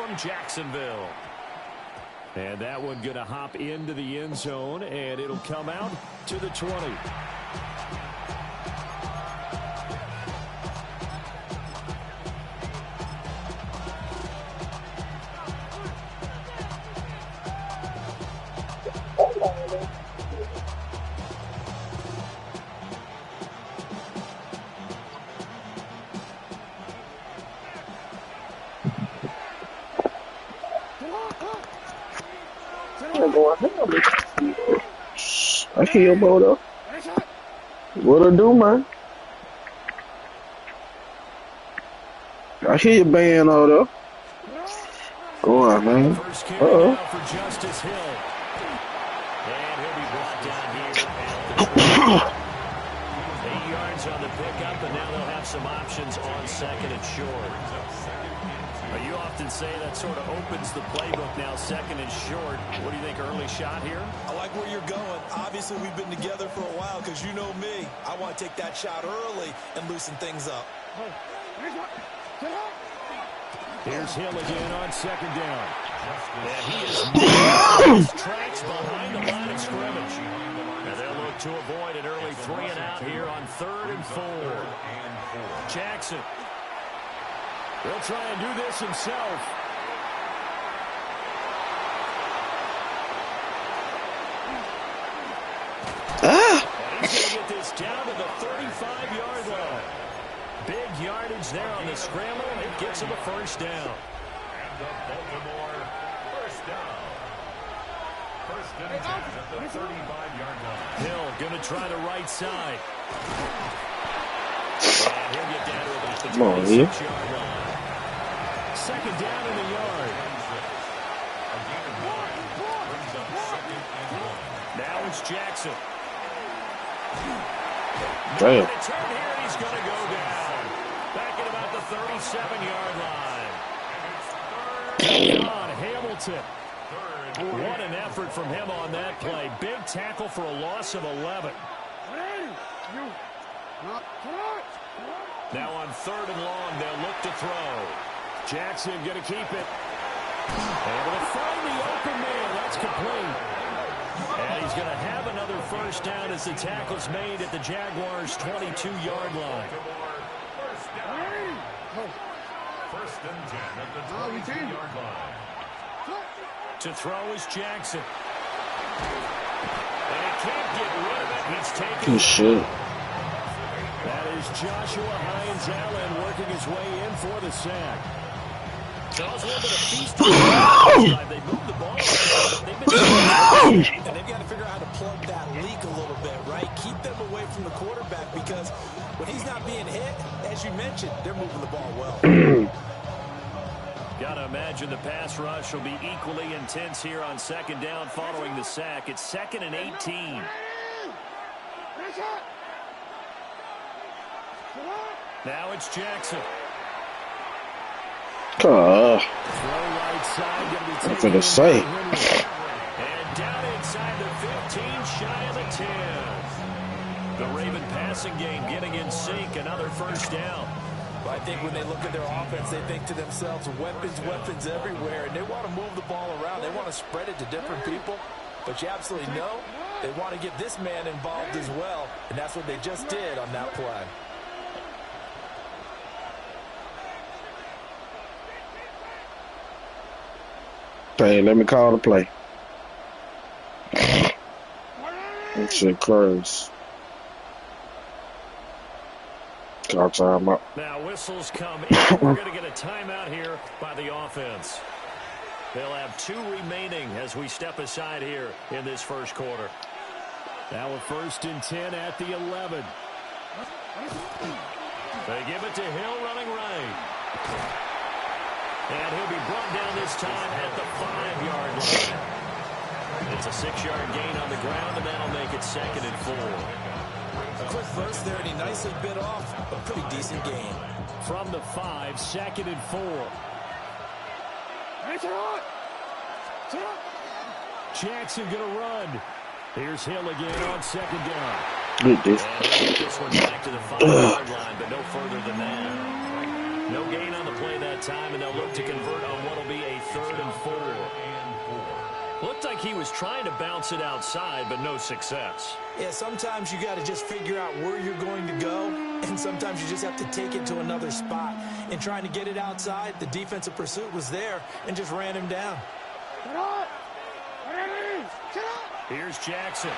from Jacksonville. And that one going to hop into the end zone, and it'll come out to the 20. I hear your motor. What I do, man? I hear your band out there. Go on, man. Uh-oh. For Justice Hill. And he'll be brought down here at the 8 yards on the pickup, and now they'll have some options on second and short. You often say that sort of opens the playbook now, second and short. What do you think, early shot here? I like where you're going. Obviously, we've been together for a while because you know me. I want to take that shot early and loosen things up. Here's Hill again on second down. And he is his tracks behind the line of scrimmage. And they'll look to avoid an early 3 and out here on 3rd and 4. Jackson. He'll try and do this himself. And he's going to get this down to the 35-yard line. Big yardage there on the scramble. It gets him a first down. And the Baltimore first down. First and 10 at the 35-yard line. Hill going to try the right side. And he'll get down to about the 26-yard line. Second down in the yard. Now it's Jackson. Damn. Turn here, he's going to go down. Back at about the 37-yard line. On Hamilton. What an effort from him on that play. Big tackle for a loss of 11. Now on 3rd and long, they'll look to throw. Jackson going to keep it. Able to find the open man. That's complete. And he's going to have another first down as the tackle's made at the Jaguars' 22-yard line. First and 10 at the 22-yard line. To throw is Jackson. And he can't get rid of it. He's taken. Good shit. That is Joshua Hines-Allen working his way in for the sack. So it was a little bit of feast. They moved the ball. And they've got to figure out how to plug that leak a little bit, right? Keep them away from the quarterback because when he's not being hit, as you mentioned, they're moving the ball well. Got to imagine the pass rush will be equally intense here on second down following the sack. It's 2nd and 18. Now it's Jackson. I'm finna say. And down inside the 15, shy of the 10. The Raven passing game getting in sync, another first down. But I think when they look at their offense, they think to themselves, weapons, weapons everywhere, and they want to move the ball around. They want to spread it to different people. But you absolutely know they want to get this man involved as well, and that's what they just did on that play. Hey, let me call the play. That shit crazy. Call timeout. Now whistles come in. We're going to get a timeout here by the offense. They'll have 2 remaining as we step aside here in this first quarter. Now a 1st and 10 at the 11. They give it to Hill running right. And he'll be brought down this time at the 5-yard line. It's a 6-yard gain on the ground, and that'll make it 2nd and 4. A quick burst there, and he nicely bit off a pretty decent gain. From the 5, 2nd and 4. Jackson going to run. Here's Hill again on 2nd down. Good this. This one back to the 5-yard line, but no further than that. No gain on the play that time, and they'll look to convert on what will be a like he was trying to bounce it outside, but no success. Yeah, sometimes you got to just figure out where you're going to go, and sometimes you just have to take it to another spot. In trying to get it outside, the defensive pursuit was there and just ran him down. Here's Jackson.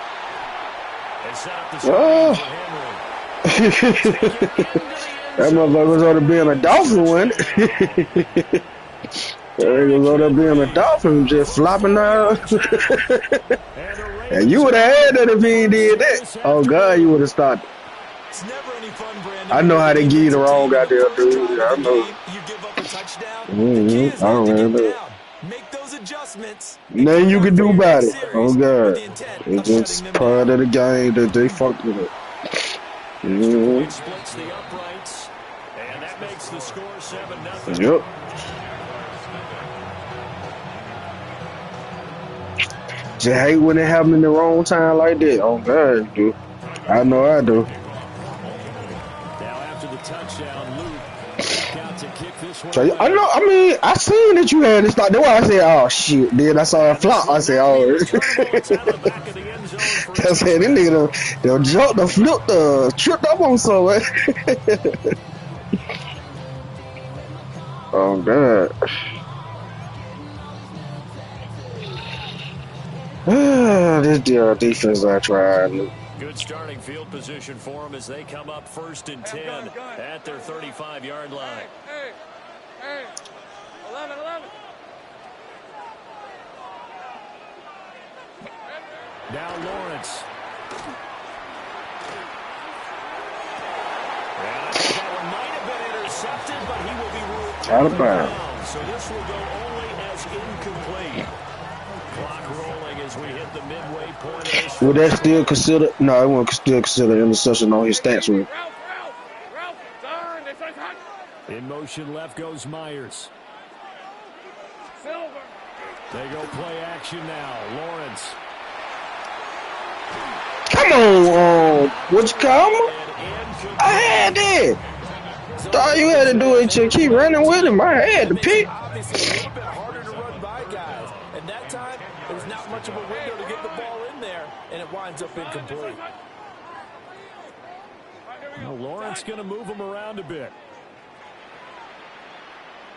They set up the screen for Henry. That motherfucker was on to being a Dolphin one. That nigga was on to being a Dolphin, just flopping out. And you would have had that if he did that. Oh, God, you would have stopped. It's never any fun, Brandon. I know how they give you the wrong goddamn dude. I know. You give up a touchdown. I don't remember. Make those adjustments. Nothing you can do about it. Oh, God. It's just part of the game that they fucked with it. Splits the uprights, and that makes the score 7-0. Yep. Just hate when it happen in the wrong time like that. Oh, God, dude. I know I do. Now after the touchdown, Luke back out to kick this one. So, I know, I mean, I seen that you had to start. That's why I said, oh, shit. Then I saw a flop. I said, oh. I said, this nigga done jumped, done flipped, tripped up on somewhere. Oh, God. This defense I tried. Good starting field position for them as they come up 1st and 10 at their 35-yard line. Hey, 11. Now Lawrence. And I think that one might have been intercepted, but he will be ruled out of bounds. So this will go only as incomplete. Clock rolling as we hit the midway point of this. Would that still consider? No, I won't still consider interception on his stats. With. In motion left goes Myers. Silver. They go play action now. Lawrence. Come on, what you call him? I had that. All you had to do is just keep running with him. I had to pick. Obviously, a little bit harder to run by guys. And that time, there was not much of a window to get the ball in there, and it winds up incomplete. Well, Lawrence going to move him around a bit.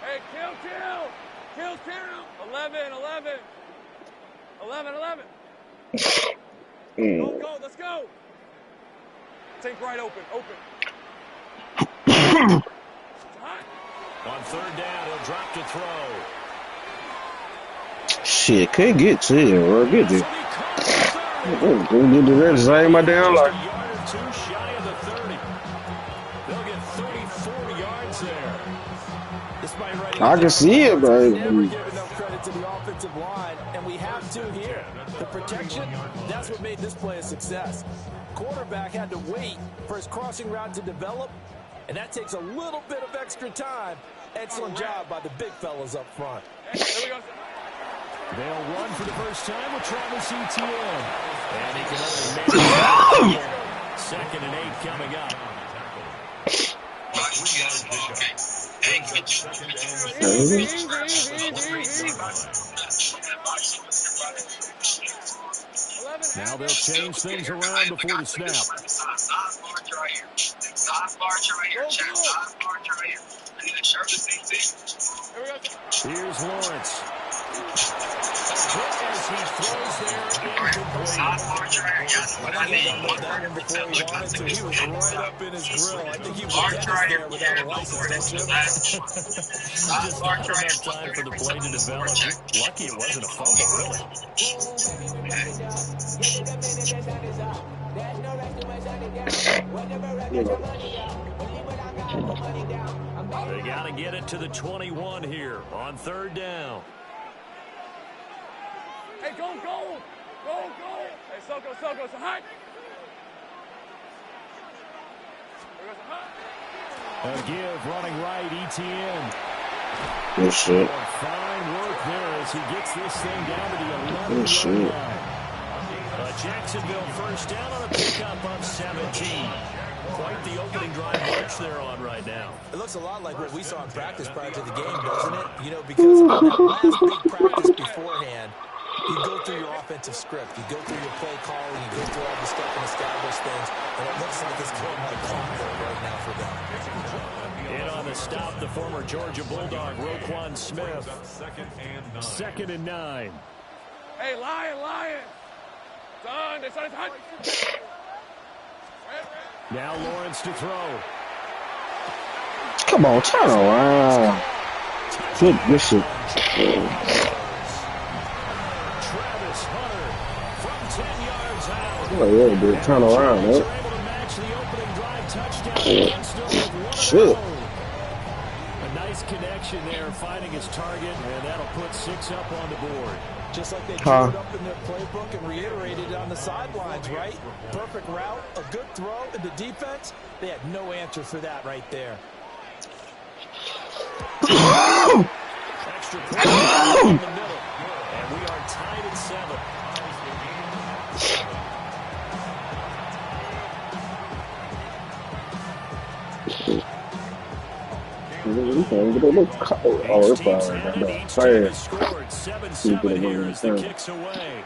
Hey, kill. 11. Go, let's go. Take right open. On 3rd down, he'll drop to throw. Shit, can't get to it, bro. Get it. Don't get to that same my damn life. A yard or two shy of the 30. They'll get 34 yards there. I can see it, bro. Never give enough credit to the offensive line, and we have to here. The protection, that's what made this play a success. Quarterback had to wait for his crossing route to develop, and that takes a little bit of extra time. Excellent job by the big fellas up front. They'll run for the first time with Travis Etienne. And he can only make it. 2nd and 8 coming up. Now they'll change things around before the snap. Here's Lawrence. As he throws there, incomplete. He was right up in his grill. I think he was there without a license. Just not enough time for the play to develop. Lucky it wasn't a fumble, They got to get it to the 21 here on 3rd down. Hey, go. Hey, Soko, so high. A give running right, Etienne. Good shit. Fine work there as he gets this thing down to the 11-yard line. Jacksonville 1st down on a pickup of 17. Quite the opening drive march they're on right now. It looks a lot like what we saw in practice prior to the game, doesn't it? You know, because on that last big practice beforehand, You go through your offensive script. You go through your play calling. You go through all the stuff and establish things. And it looks like it's going like clockwork right now for them. In on the stop, the former Georgia Bulldog, Roquan Smith. 2nd and 9. Hey, Lion. Son, Now Lawrence to throw. Come on, turn around. Flip this shit. Travis Hunter from 10 yards out. Oh, yeah, dude, turn around, They're man. able to match the opening drive touchdown. Still with one Shit. to go. A nice connection there, finding his target, and that'll put 6 up on the board. Just like they drew it up in their playbook and reiterated it on the sidelines, right? Perfect route, a good throw, and the defense, they had no answer for that right there. Extra point in the middle, and we are tied at 7. Oh, it's fine right now. Fast. Scored 7-7 here as the kicks away.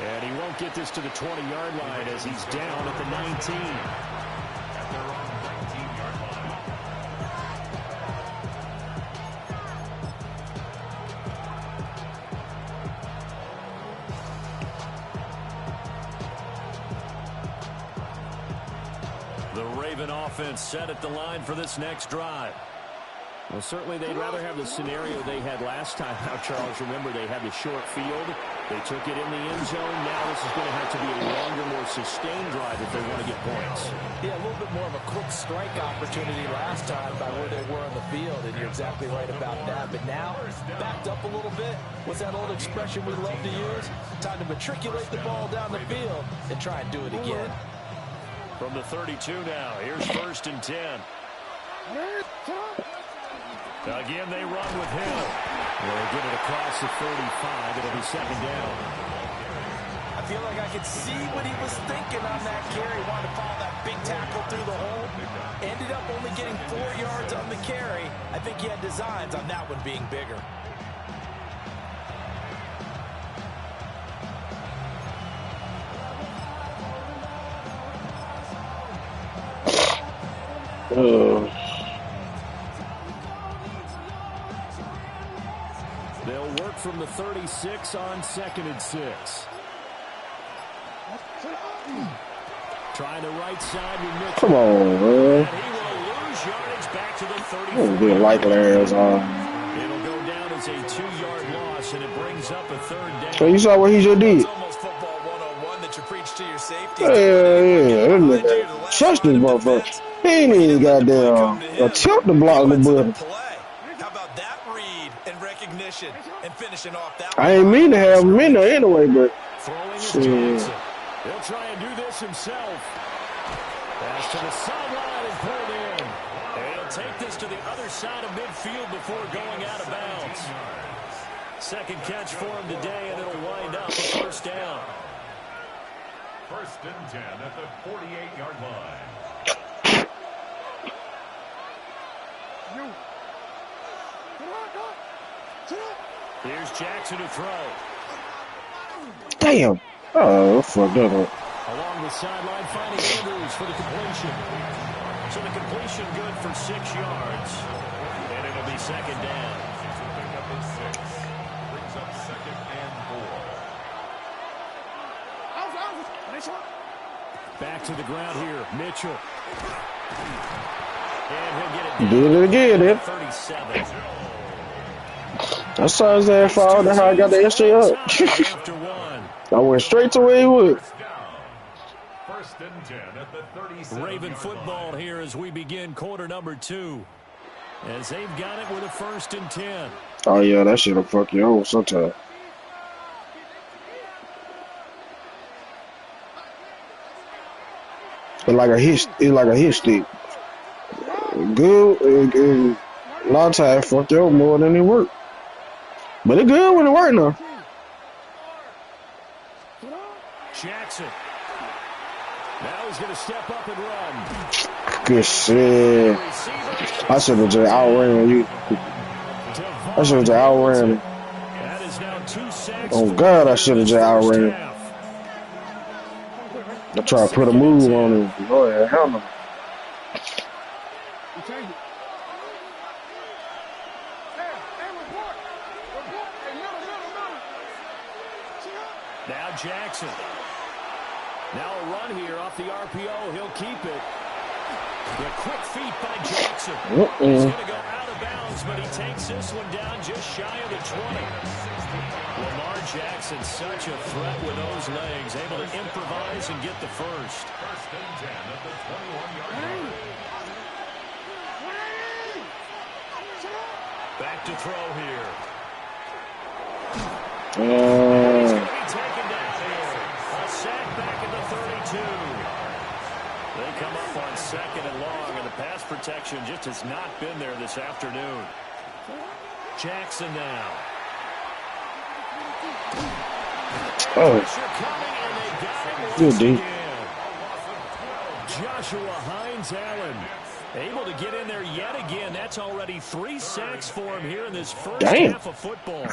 And he won't get this to the 20-yard line as he's down at the 19. At their own 19-yard line. The Raven offense set at the line for this next drive. Well, certainly they'd rather have the scenario they had last time. Now, Charles, remember they had the short field. They took it in the end zone. Now this is going to have to be a longer, more sustained drive if they want to get points. Yeah, a little bit more of a quick strike opportunity last time by where they were on the field, and you're exactly right about that. But now, backed up a little bit. What's that old expression we love to use? Time to matriculate the ball down the field and try and do it again. From the 32 now, here's 1st and 10. Again, they run with Hill. They'll get it across the 35. It'll be 2nd down. I feel like I could see what he was thinking on that carry. Wanted to follow that big tackle through the hole. Ended up only getting 4 yards on the carry. I think he had designs on that one being bigger. They'll work from the 36 on 2nd and 6. Trying the right side with Mitchell. Come on, man. And he will lose yardage back to the 34. It'll go down as a 2-yard loss, and it brings up a 3rd down. So you saw what he just did? It's almost football 101 that you preach to your safety. Yeah. Trust this motherfucker. He ain't even goddamn attempt to block the button. How about that read and recognition and finishing off that? I ain't mean to have him in there anyway, but Throwing is Johnson. He'll try and do this himself. Pass to the sideline and pulled in. And he'll take this to the other side of midfield before going out of bounds. 2nd catch for him today, and it'll wind up a 1st down. 1st and 10 at the 48-yard line. Here's Jackson to throw. damn. Oh, fucked up. Along the sideline, finding Andrews for the completion. So the completion good for 6 yards. And it'll be 2nd down. Pick up his 6. Brings up 2nd and 4. Back to the ground here, Mitchell. And he'll get it down. Did it again, then. 37. I saw his ass fall. That's how I got the extra up. After 1. I went straight to where he was. 1st and 10 at the 37. Raven football here as we begin quarter number 2. As they've got it with a 1st and 10. Oh, yeah, that shit'll fuck you over sometime. It's like a hit stick. Good. A lot of times fuck you over more than it work. But it's good when it work now. Jackson. Now he's going to step up and run. Good shit. I should have just outran you. I should have just outran him. That is now 2 sacks. Oh, God, I should have just outran him. I try to put a move on him. Go ahead, hell no. Now Jackson. Now a run here off the RPO. He'll keep it. The quick feet by Jackson. He's going to go out of bounds, but he takes this one down just shy of the 20. Lamar Jackson, such a threat with those legs, able to improvise and get the first. First and 10 at the 21-yard line. Back to throw here. He's going to be taken down here. A sack back at the 32. They come up on 2nd and long, and the pass protection just has not been there this afternoon. Jackson now. Oh, good D. Joshua Hines Allen able to get in there yet again. That's already 3 sacks for him here in this first half of football.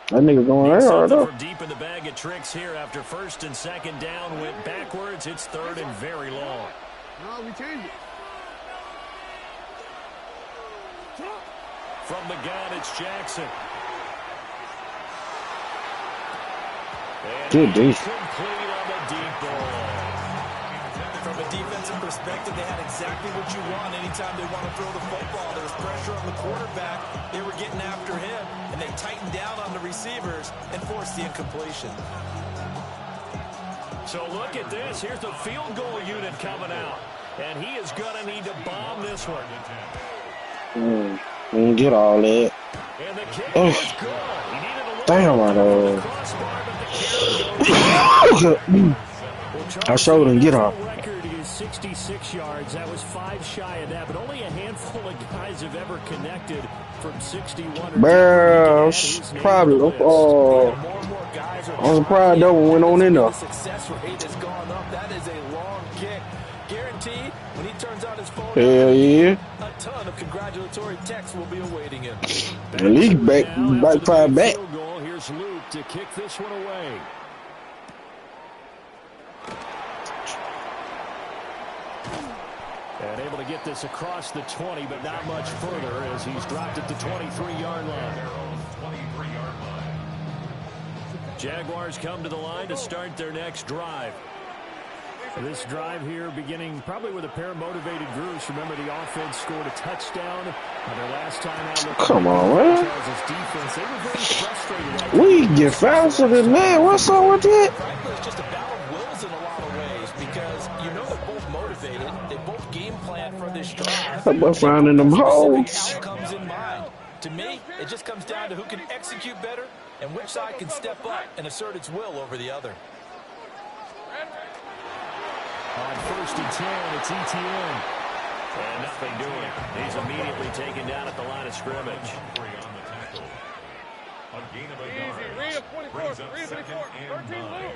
That nigga going there hard up. From deep in the bag of tricks here after 1st and 2nd down went backwards. It's 3rd and very long. No, we changed it. From the gun, it's Jackson. Good D. Complete on the deep ball. From a defensive perspective, they had exactly what you want anytime they want to throw the football. There was pressure on the quarterback. They were getting after him, and they tightened down on the receivers and forced the incompletion. So look at this. Here's the field goal unit coming out. And he is going to need to bomb this one. Didn't get all that. And the kick is good. He needed a little Damn, I know. crossbar, but the carry I showed him get off. record is 66 yards. That was 5 shy of that, but only a handful of guys have ever connected from 61. Man, probably. I'm surprised that one went on in there. The success rate has gone up. That is a long kick. Guaranteed, when he turns on his phone, Hell yeah. a ton of congratulatory texts will be awaiting him. At least backfire back. Field goal. Here's Luke to kick this one away. And able to get this across the 20, but not much further as he's dropped it to 23-yard line. Jaguars come to the line to start their next drive. This drive here beginning probably with a pair of motivated groups. Remember, the offense scored a touchdown on their last time out. Come on, man. Defense, they were very frustrated. We get faster than that. What's up with that? Frankly, it's just a battle of wills in a lot of ways because you know they're both motivated. They both game plan for this drive. I'm finding them holes. Specific outcomes in mind. To me, it just comes down to who can execute better and which side can step up and assert its will over the other. On 1st and 10, it's ETN. And nothing doing. He's immediately taken down at the line of scrimmage. A gain of a yard. Brings up 2nd and 9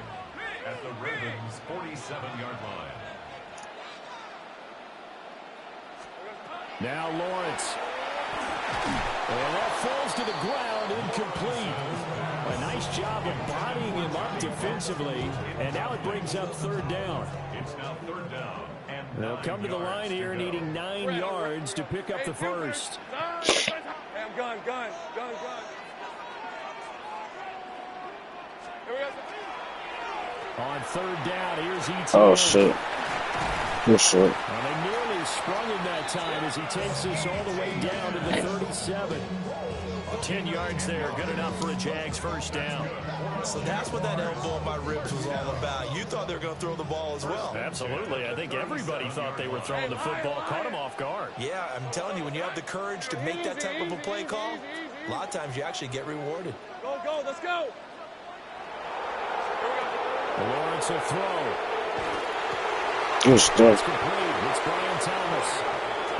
at the Ravens' 47-yard line. Now Lawrence. And that falls to the ground, incomplete. A nice job of bodying him up defensively. And now it brings up 3rd down. It's now 3rd down. And They'll come to the line here needing 9 yards to pick up the first. Hey, I'm gun. Here we go. On 3rd down, here's ETN. Oh, shit. Good shit. And they nearly sprung him that time as he takes this all the way down to the 37. 10 yards there, good enough for a Jags first down. So that's what that elbow in my ribs was all about. You thought they were going to throw the ball as well. Absolutely. I think everybody thought they were throwing the football, caught him off guard. Yeah, I'm telling you, when you have the courage to make that type of a play call, a lot of times you actually get rewarded. Go, let's go. Lawrence will throw. Good stuff. It's complete. It's Brian Thomas.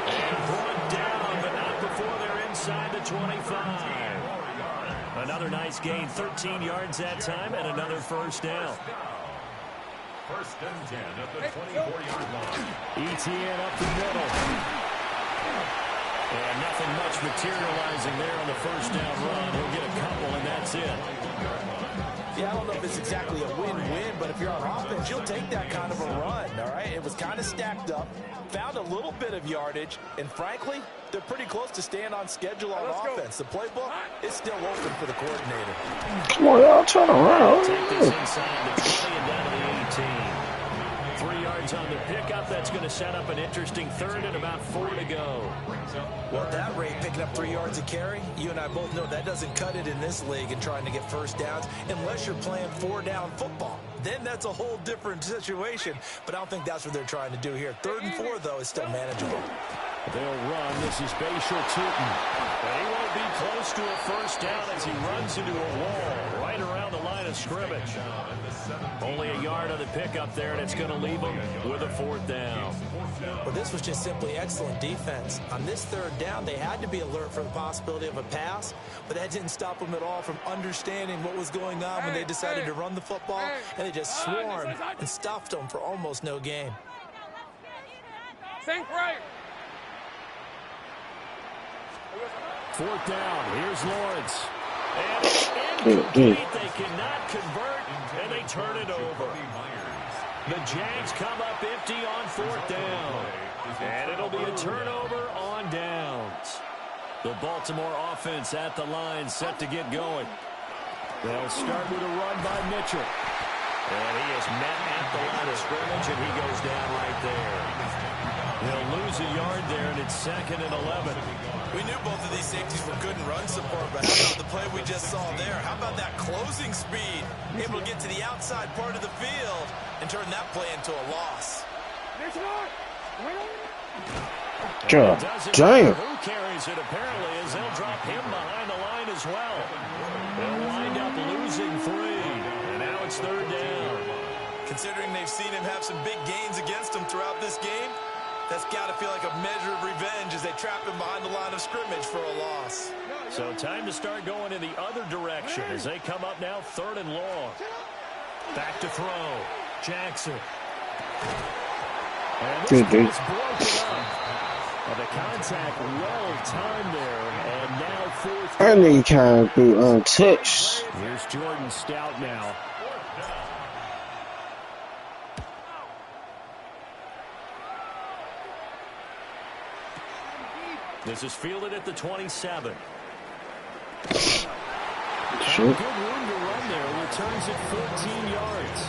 And brought down, but not before they're inside the 25. Another nice gain, 13 yards that time, and another first down. First and 10 at the 24-yard line. ETN up the middle. And nothing much materializing there on the first down run. He'll get a couple, and that's it. Yeah, I don't know if it's exactly a win-win, but if you're on offense, you'll take that kind of a run, all right? It was kind of stacked up, found a little bit of yardage, and frankly, they're pretty close to staying on schedule on offense. The playbook is still open for the coordinator. Come on, y'all, turn around. Take this inside the 20 and down to the 18. 3 yards on the pickup. That's going to set up an interesting third and about 4 to go. Well, at that rate, picking up 3 yards a carry, you and I both know that doesn't cut it in this league and trying to get first downs unless you're playing 4-down football. Then that's a whole different situation, but I don't think that's what they're trying to do here. 3rd and 4, though, is still manageable. They'll run. This is Bashal Tootin. But he won't be close to a first down as he runs into a wall right around the line of scrimmage. Only a yard on the pickup there, and it's going to leave him with a 4th down. Well, this was just simply excellent defense. On this 3rd down, they had to be alert for the possibility of a pass, but that didn't stop them at all from understanding what was going on when they decided to run the football, and they just swarmed and stuffed them for almost no gain. Think right. 4th down. Here's Lawrence. And it's incomplete. They cannot convert, and they turn it over. The Jags come up empty on 4th down. And it'll be a turnover on downs. The Baltimore offense at the line set to get going. They'll start with a run by Mitchell. And he is met at the line of scrimmage, and he goes down right there. He'll lose a yard there, and it's 2nd and 11. We knew both of these safeties were good in run support, but how about the play we just saw there? How about that closing speed? Able to get to the outside part of the field and turn that play into a loss. God Doesn't damn. matter who carries it, apparently, as they'll drop him behind the line as well. They'll wind up losing 3, and now it's 3rd down. Considering they've seen him have some big gains against him throughout this game, that's got to feel like a measure of revenge as they trap him behind the line of scrimmage for a loss. So time to start going in the other direction as they come up now 3rd and long. Back to throw. Jackson. And this Good, dude. is broken up. Well, the contact well timed there, and now 4th. I need kind of be untouched. Here's Jordan Stout now. This is fielded at the 27. Sure. Good room to run there. Returns it 14 yards.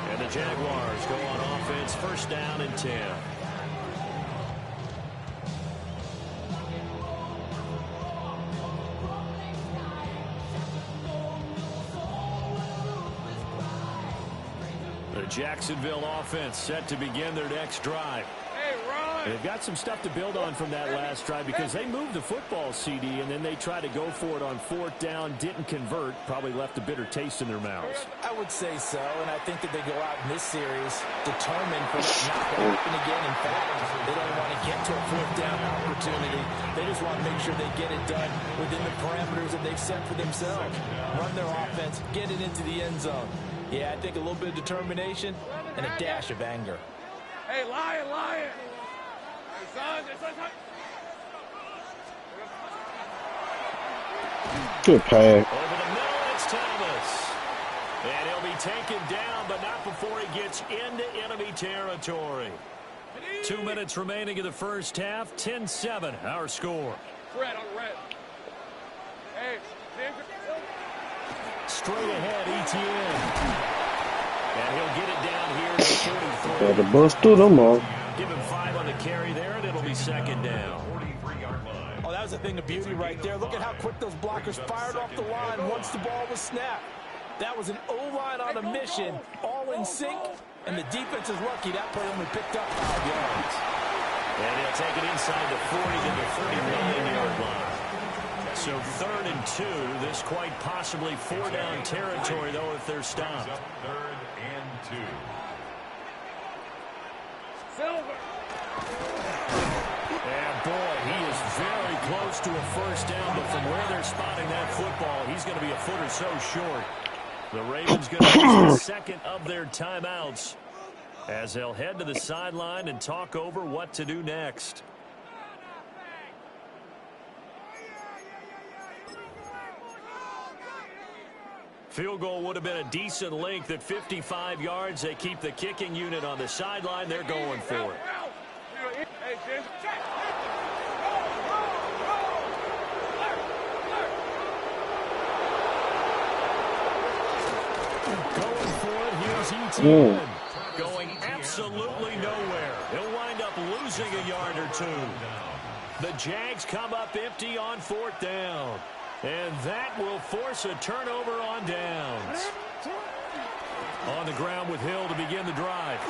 And the Jaguars go on offense, 1st down and 10. The Jacksonville offense set to begin their next drive. They've got some stuff to build on from that last drive because they moved the football, CD, and then they tried to go for it on 4th down, didn't convert, probably left a bitter taste in their mouths. I would say so, and I think that they go out in this series determined for that not to happen again. In fact, they don't want to get to a 4th down opportunity. They just want to make sure they get it done within the parameters that they've set for themselves. Run their offense, get it into the end zone. Yeah, I think a little bit of determination and a dash of anger. Hey, Lion. Good pass. Over the middle, it's Thomas. And he'll be taken down, but not before he gets into enemy territory. 2 minutes remaining in the first half. 10-7, our score. Red on red. Hey, Straight ahead, ETN. And he'll get it down here to 43. Got to bust through them all. Give him 5 on the carry there, and it'll be 2nd down. Oh, that was a thing of beauty right there. Look at how quick those blockers fired off the line once the ball was snapped. That was an O-line on a mission, all in sync, and the defense is lucky that play only picked up 5 yards. And he'll take it inside the 40 to the 39-yard line. So 3rd and 2. This quite possibly 4-down territory, though, if they're stopped. 3rd and 2. Silver. And boy, he is very close to a first down, but from where they're spotting that football, he's going to be a foot or so short. The Ravens going to use the 2nd of their timeouts as they'll head to the sideline and talk over what to do next. Field goal would have been a decent length at 55 yards. They keep the kicking unit on the sideline. They're going for it. Going for it. Here's Etienne. Going absolutely nowhere. He'll wind up losing a yard or two. The Jags come up empty on 4th down. And that will force a turnover on downs. On the ground with Hill to begin the drive.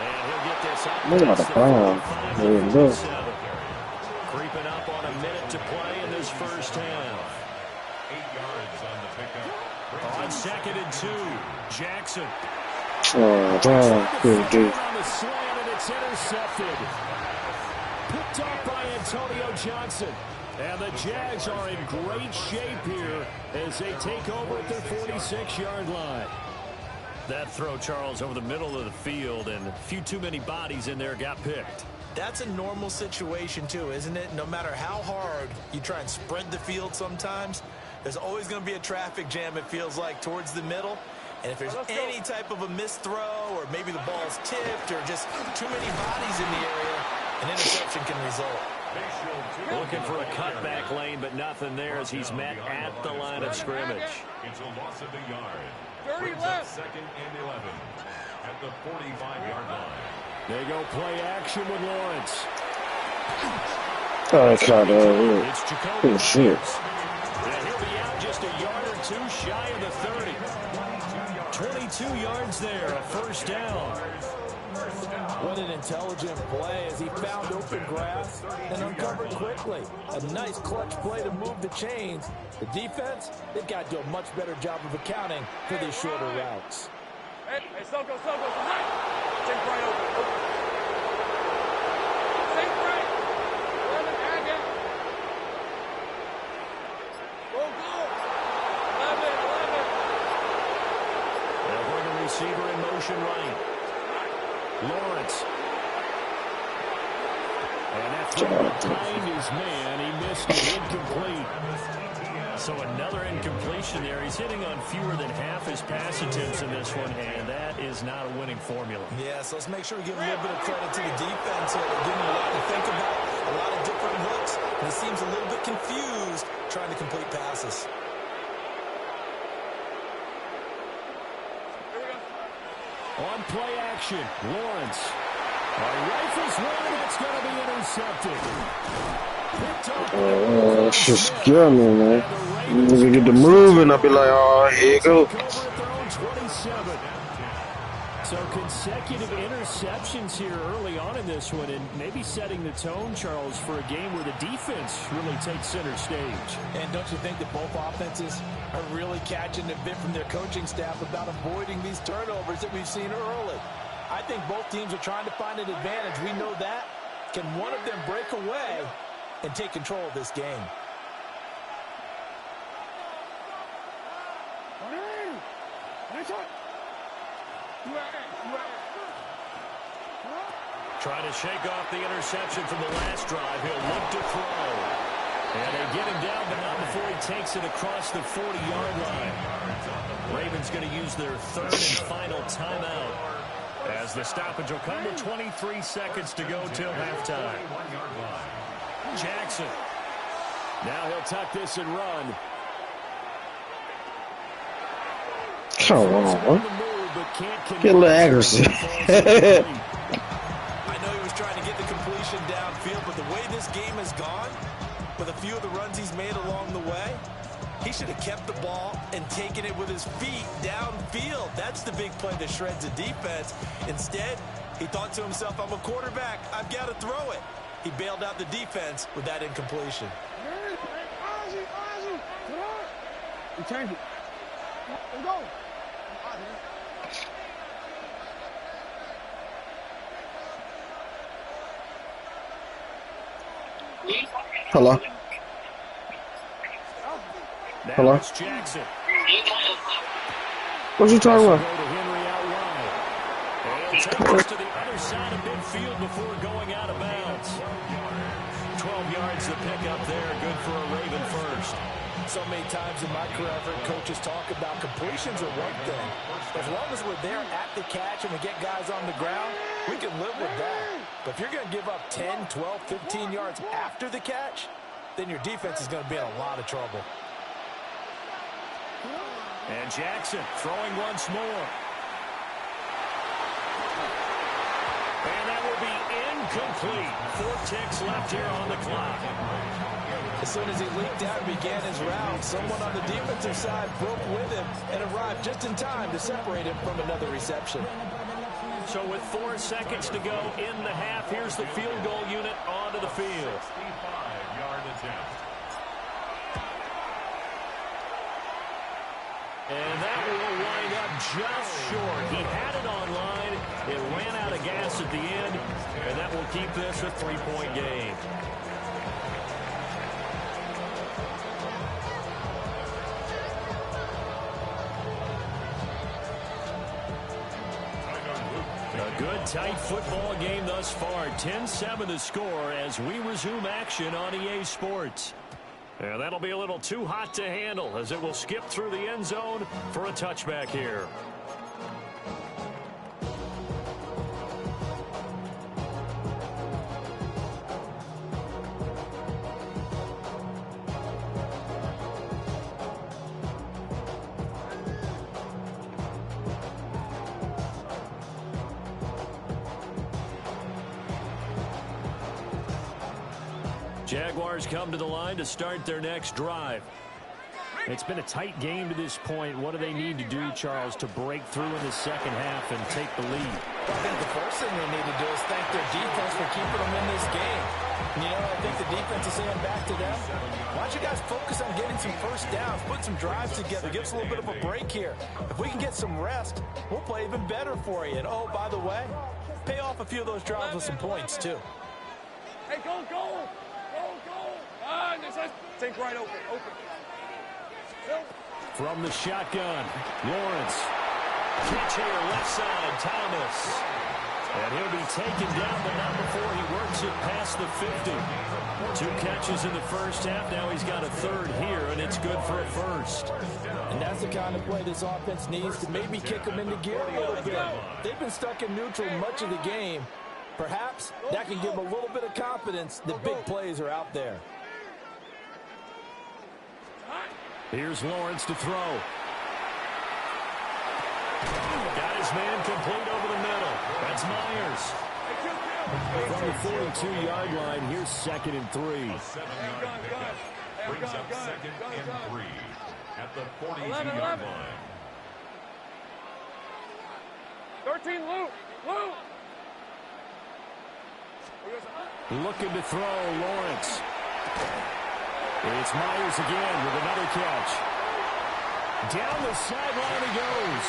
And he'll get this up. Creeping up on a minute to play in this first half. 8 yards on the pickup. On 2nd and 2, Jackson. Oh, damn. Good, good. On the slant, and it's intercepted. Picked up by Antonio Johnson. And the Jags are in great shape here as they take over at their 46-yard line. That throw, Charles, over the middle of the field, and a few too many bodies in there got picked. That's a normal situation, too, isn't it? No matter how hard you try and spread the field sometimes, there's always going to be a traffic jam, it feels like, towards the middle. And if there's any type of a missed throw or maybe the ball's tipped or just too many bodies in the area, an interception can result. Looking for a cutback lane, but nothing there as he's met at the line of scrimmage. It's a loss of a yard. 30 left. 2nd and 11 at the 45-yard line. They go play action with Lawrence. Oh, it's not It's Jacoby. Oh, shit. And he'll be out just a yard or two shy of the 30. 22 yards there, a first down. What an intelligent play as he found open grass and uncovered quickly. A nice clutch play to move the chains. The defense, they've got to do a much better job of accounting for these shorter routes. Hey, Soko, tonight. Take right over. Take right. Run it, and it. Go. 11. They'll bring a receiver in motion right. Lawrence. And that throw behind his man. He missed it, incomplete. So another incompletion there. He's hitting on fewer than half his pass attempts in this one, and that is not a winning formula. Yeah, so let's make sure we give a little bit of credit to the defense here. They're giving him a lot to think about, a lot of different looks, and he seems a little bit confused trying to complete passes. On play action, Lawrence. Rifles one, that's going to be intercepted. Oh, it's just scary, man. When we get to moving, I'll be like, oh, here you go. So consecutive interceptions here early on in this one, and maybe setting the tone, Charles, for a game where the defense really takes center stage. And don't you think that both offenses are really catching a bit from their coaching staff about avoiding these turnovers that we've seen early? I think both teams are trying to find an advantage. We know that. Can one of them break away and take control of this game? Trying to shake off the interception from the last drive. He'll look to throw. And they get him down, but not before he takes it across the 40-yard line. Ravens going to use their third and final timeout as the stoppage will come with 23 seconds to go till halftime. Jackson. Now he'll tuck this and run. Come on, get a little accuracy. I know he was trying to get the completion downfield, but the way this game has gone, with a few of the runs he's made along the way, he should have kept the ball and taken it with his feet downfield. That's the big play that shreds the defense. Instead, he thought to himself, I'm a quarterback, I've got to throw it. He bailed out the defense with that incompletion. We change it. Let's go. Hello. Hello. Jackson. What you talking about? Henry out wide. take this to the other side of midfield before going out of bounds. 12 yards to pick up there. Good for a Raven first. So many times in my career, I've heard coaches talk about completions are one thing. As long as we're there at the catch and we get guys on the ground, we can live with that. But if you're going to give up 10, 12, 15 yards after the catch, then your defense is going to be in a lot of trouble. And Jackson throwing once more. And that will be incomplete. 4 ticks left here on the clock. As soon as he leaked out and began his route, someone on the defensive side broke with him and arrived just in time to separate him from another reception. So with 4 seconds to go in the half, here's the field goal unit onto the field. 65-yard attempt. And that will wind up just short. He had it on line. It ran out of gas at the end, and that will keep this a 3-point game. A good, tight football game thus far. 10-7 the score as we resume action on EA Sports. And that'll be a little too hot to handle as it will skip through the end zone for a touchback here. Jaguars come to the line to start their next drive. It's been a tight game to this point. What do they need to do, Charles, to break through in the second half and take the lead? I think the first thing they need to do is thank their defense for keeping them in this game. You know, I think the defense is saying back to them, why don't you guys focus on getting some first downs, put some drives together, give us a little bit of a break here. If we can get some rest, we'll play even better for you. And, oh, by the way, pay off a few of those drives with some points, too. Hey, go, go! Go, go! Ah, think right open, open. From the shotgun, Lawrence. Catch here, left side, Thomas. And he'll be taken down, but not before he works it past the 50. 2 catches in the first half. Now he's got a third here, and it's good for a first. And that's the kind of play this offense needs to maybe kick them into gear a little bit. They've been stuck in neutral much of the game. Perhaps that can give them a little bit of confidence that big plays are out there. Here's Lawrence to throw. Got his man complete over the middle. That's Myers. From the 42-yard line, here's 2nd and 3. Brings up 2nd and 3 at the 42-yard line. 13, Luke! Luke! Looking to throw, Lawrence. It's Myers again with another catch. Down the sideline he goes.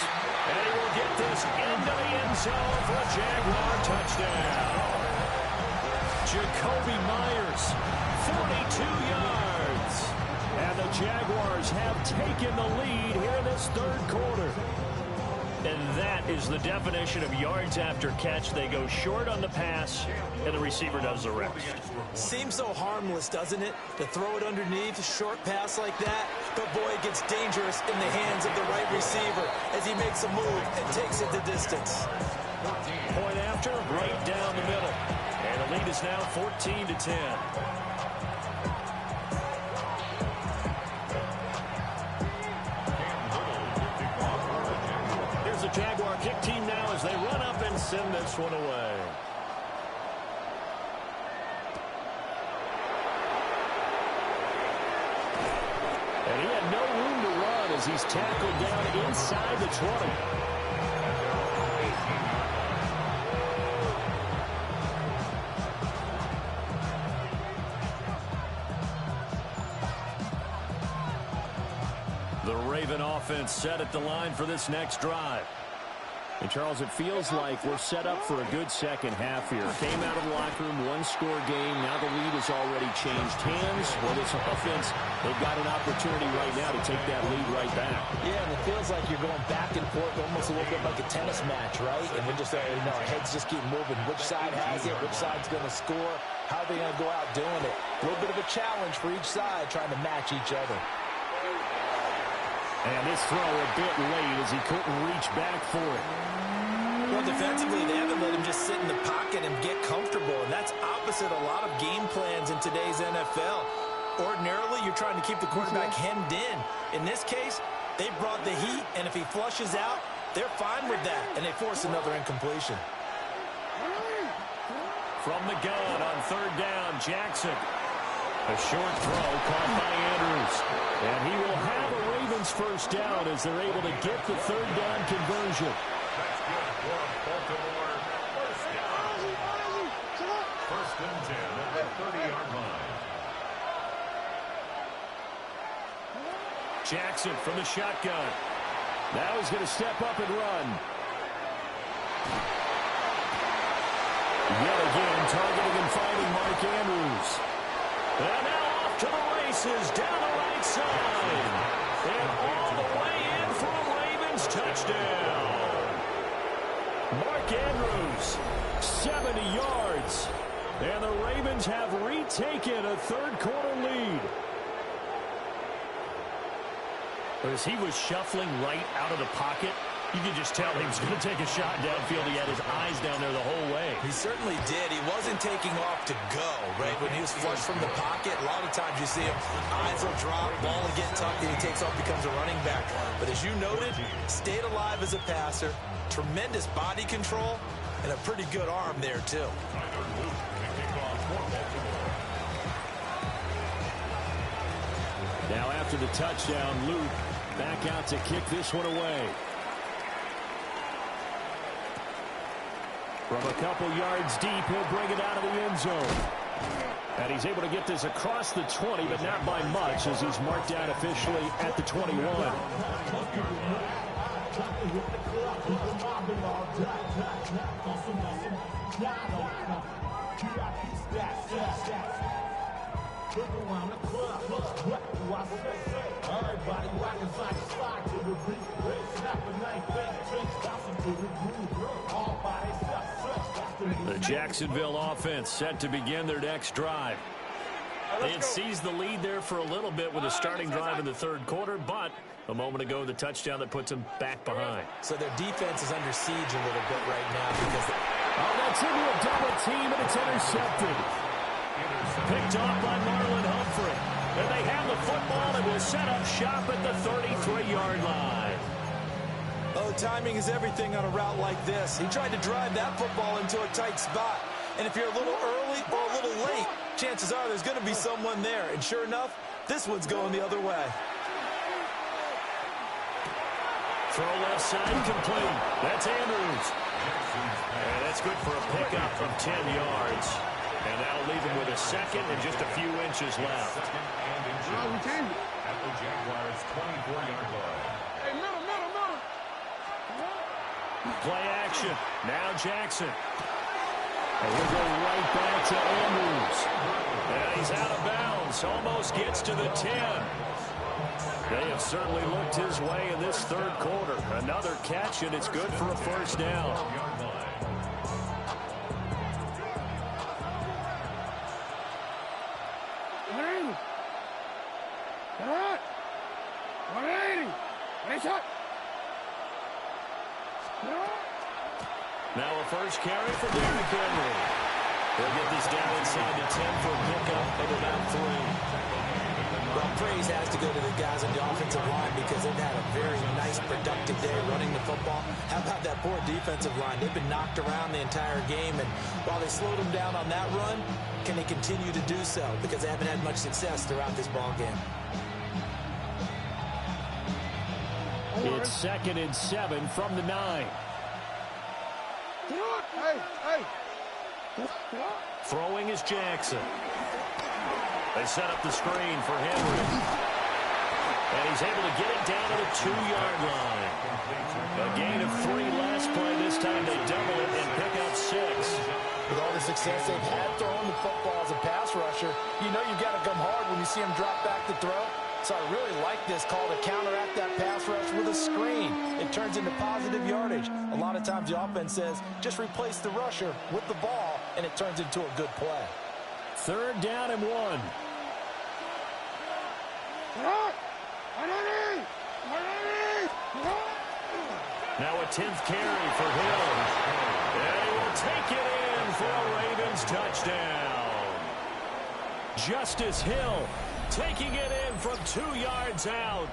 And he will get this into the end zone for a Jaguar touchdown. Jakobi Myers, 42 yards. And the Jaguars have taken the lead here in this third quarter. And that is the definition of yards after catch. They go short on the pass, and the receiver does the rest. Seems so harmless, doesn't it? To throw it underneath, a short pass like that. But, boy, it gets dangerous in the hands of the right receiver as he makes a move and takes it the distance. Point after, right down the middle. And the lead is now 14-10. The Jaguar kick team now as they run up and send this one away. And he had no room to run as he's tackled down inside the 20. The Raven offense set at the line for this next drive. And, Charles, it feels like we're set up for a good second half here. Came out of the locker room, one-score game. Now the lead has already changed hands. Well, this offense, they've got an opportunity right now to take that lead right back. Yeah, and it feels like you're going back and forth, almost a little bit like a tennis match, right? And we're just, our heads just keep moving. Which side has it? Which side's going to score? How are they going to go out doing it? A little bit of a challenge for each side, trying to match each other. And this throw a bit late as he couldn't reach back for it. Well, defensively, they haven't let him just sit in the pocket and get comfortable, and that's opposite a lot of game plans in today's NFL. Ordinarily, you're trying to keep the quarterback hemmed in. In this case, they brought the heat, and if he flushes out, they're fine with that, and they force another incompletion. From the gun on third down, Jackson. A short throw caught by Andrews. And he will have a Ravens first down as they're able to get the third down conversion. That's good for Baltimore. First down. First and 10 at the 30-yard line. Jackson from the shotgun. Now he's going to step up and run. Yet again, targeting and finding Mark Andrews. And now off to the races down the right side. And all the way in for a Ravens touchdown. Mark Andrews, 70 yards. And the Ravens have retaken a third-quarter lead. As he was shuffling right out of the pocket, you could just tell he was going to take a shot downfield. He had his eyes down there the whole way. He certainly did. He wasn't taking off to go, right? When he was flush from the pocket, a lot of times you see him, eyes will drop, ball will get tucked, and he takes off, becomes a running back. But as you noted, stayed alive as a passer, tremendous body control, and a pretty good arm there, too. Now after the touchdown, Luke back out to kick this one away. From a couple yards deep, he'll bring it out of the end zone. And he's able to get this across the 20, but not by much, as he's marked down officially at the 21. The Jacksonville offense set to begin their next drive. They had seized the lead there for a little bit with a starting drive in the third quarter, but a moment ago, the touchdown that puts them back behind. So their defense is under siege a little bit right now because that's into a double team, and it's intercepted. Picked off by Marlon Humphrey. And they have the football and will set up shop at the 33-yard line. Oh, timing is everything on a route like this. He tried to drive that football into a tight spot. And if you're a little early or a little late, chances are there's going to be someone there. And sure enough, this one's going the other way. Throw left side complete. That's Andrews. And that's good for a pickup from 10 yards. And that'll leave him with a second and just a few inches left. At the Jaguars' 24-yard line. Hey, middle. Play action. Now Jackson. And he'll go right back to Andrews. And he's out of bounds. Almost gets to the 10. They have certainly looked his way in this third quarter. Another catch, and it's good for a first down. Now a first carry for Derrick Henry. They'll get this down inside the 10 for a pickup of about 3. Well, praise has to go to the guys on the offensive line because they've had a very nice, productive day running the football. How about that poor defensive line? They've been knocked around the entire game, and while they slowed them down on that run, can they continue to do so? Because they haven't had much success throughout this ball game. It's 2nd and 7 from the 9. Throwing is Jackson. They set up the screen for Henry. And he's able to get it down to the 2-yard line. A gain of 3 less, pass play. This time they double it and pick up 6. With all the success they've had throwing the football as a pass rusher, you know you've got to come hard when you see him drop back to throw. So I really like this call to counteract that pass rush with a screen. It turns into positive yardage. A lot of times the offense says, just replace the rusher with the ball, and it turns into a good play. 3rd down and 1. Now a 10th carry for Hill. And he will take it in for a Ravens touchdown. Justice Hill taking it in from 2 yards out.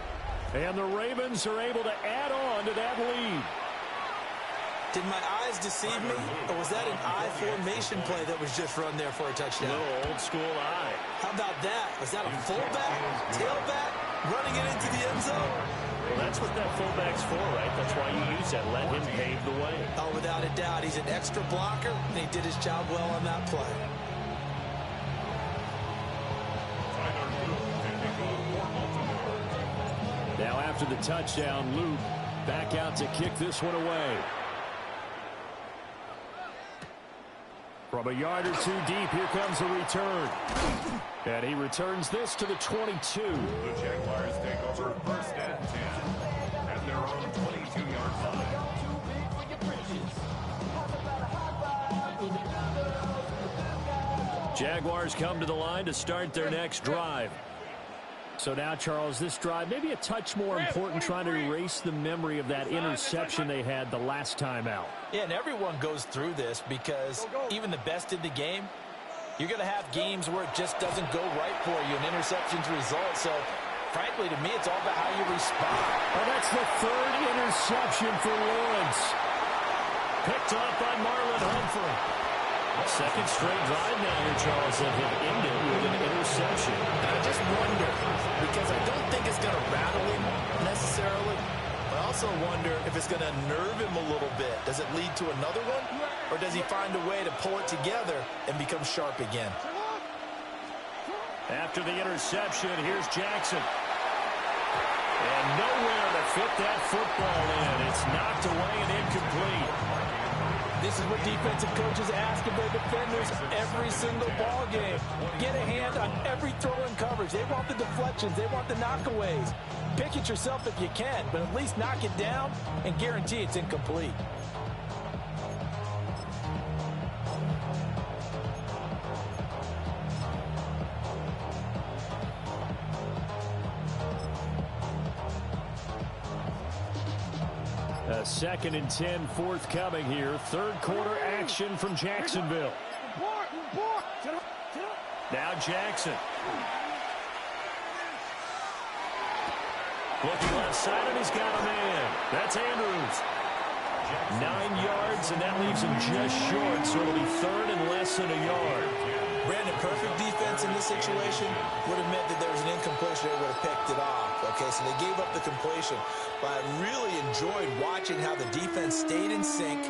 And the Ravens are able to add on to that lead. Did my eyes deceive me, or was that an I formation play that was just run there for a touchdown? A little old school I. How about that? Was that a fullback, tailback, running it into the end zone? Well, that's what that fullback's for, right? That's why you use that. Let him pave the way. Oh, without a doubt. He's an extra blocker, and he did his job well on that play. Now after the touchdown, Luke back out to kick this one away. From a yard or 2 deep, here comes a return. And he returns this to the 22. The Jaguars take over 1st and 10 at their own 22-yard line. Jaguars come to the line to start their next drive. So now, Charles, this drive maybe a touch more important, trying to erase the memory of that interception they had the last time out. Yeah, and everyone goes through this because even the best in the game, you're going to have games where it just doesn't go right for you, and interceptions result. So, frankly, to me, it's all about how you respond. Well, that's the 3rd interception for Lawrence. Picked off by Marlon Humphrey. 2nd straight drive now here, Charles, that have ended with an interception. And I just wonder, because I don't think it's going to rattle him necessarily, but I also wonder if it's going to nerve him a little bit. Does it lead to another one, or does he find a way to pull it together and become sharp again? After the interception, here's Jackson. And nowhere to fit that football in. It's knocked away and incomplete. This is what defensive coaches ask of their defenders every single ball game. Get a hand on every throw in coverage. They want the deflections. They want the knockaways. Pick it yourself if you can, but at least knock it down and guarantee it's incomplete. A 2nd and 10 forthcoming here. 3rd quarter action from Jacksonville. Now Jackson. Looking left side, and he's got a man. That's Andrews. 9 yards, and that leaves him just short, so it'll be 3rd and less than a yard. Brandon, perfect defense in this situation would have meant that there was an incompletion. They would have picked it off. Okay, so they gave up the completion. But I really enjoyed watching how the defense stayed in sync,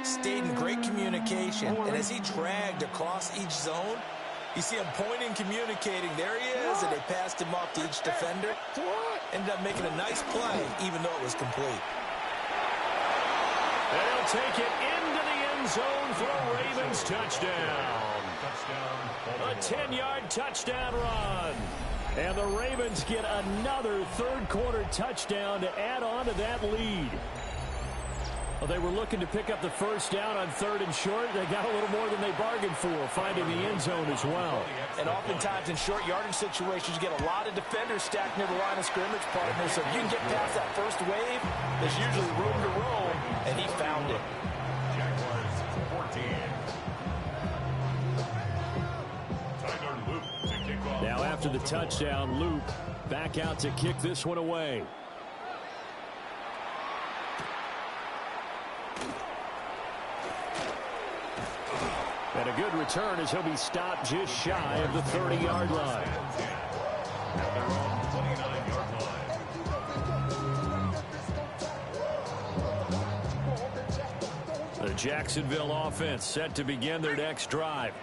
stayed in great communication. And as he dragged across each zone, you see him pointing, communicating. There he is, and they passed him off to each defender. Ended up making a nice play, even though it was complete. And he'll take it into the end zone for a Ravens touchdown. A 10-yard touchdown run. And the Ravens get another 3rd quarter touchdown to add on to that lead. Well, they were looking to pick up the 1st down on 3rd and short. They got a little more than they bargained for, finding the end zone as well. And oftentimes in short yardage situations, you get a lot of defenders stacked near the line of scrimmage, partner. So if you can get past that first wave, there's usually room to roam, and he found it. Jaguars 14. Tyler Luke to kick off. Now after the touchdown, Luke back out to kick this one away. And a good return as he'll be stopped just shy of the 30-yard line. At their own 29-yard line. The Jacksonville offense set to begin their next drive.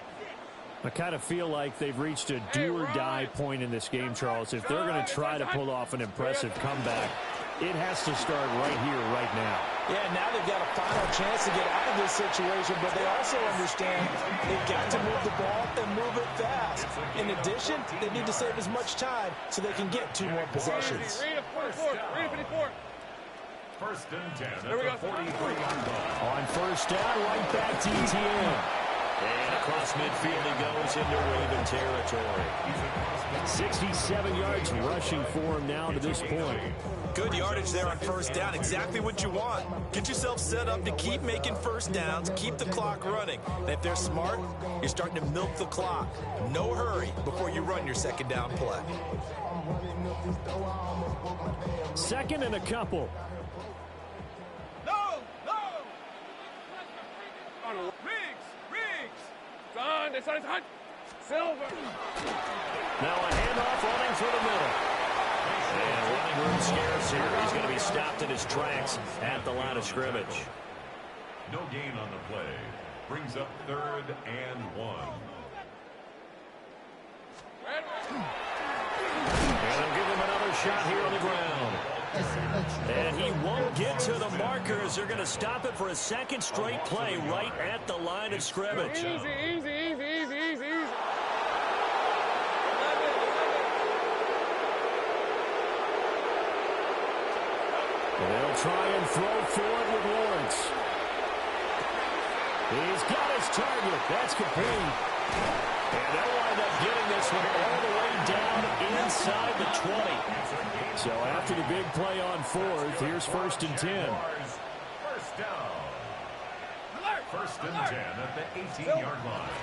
I kind of feel like they've reached a do-or-die point in this game, Charles. If they're going to try to pull off an impressive comeback, it has to start right here, right now. Yeah, now they've got a final chance to get out of this situation, but they also understand they've got to move the ball and move it fast. In addition, they need to save as much time so they can get 2 more possessions. Read it 44. Read it 54. First and 10 at There we the go. 43-yard line. On first down, right back to ETN. And across midfield he goes into Raven territory. 67 yards rushing for him now to this point. Good yardage there on first down. Exactly what you want. Get yourself set up to keep making first downs, keep the clock running. And if they're smart, you're starting to milk the clock. No hurry before you run your second down play. Second and a couple. Riggs. Son, it's on. Silver. Now a handoff running through the middle. And running room scarce here. He's going to be stopped in his tracks at the line of scrimmage. No gain on the play. Brings up 3rd and 1. And they'll give him another shot here on the ground. And he won't get to the markers. They're going to stop it for a second straight play right at the line of scrimmage. Easy. They'll try and throw for it with Lawrence. He's got his target. That's complete. And they'll wind up getting this one all the way down inside the 20. So after the big play on 4th, here's first and 10. First down. First and 10 at the 18-yard line.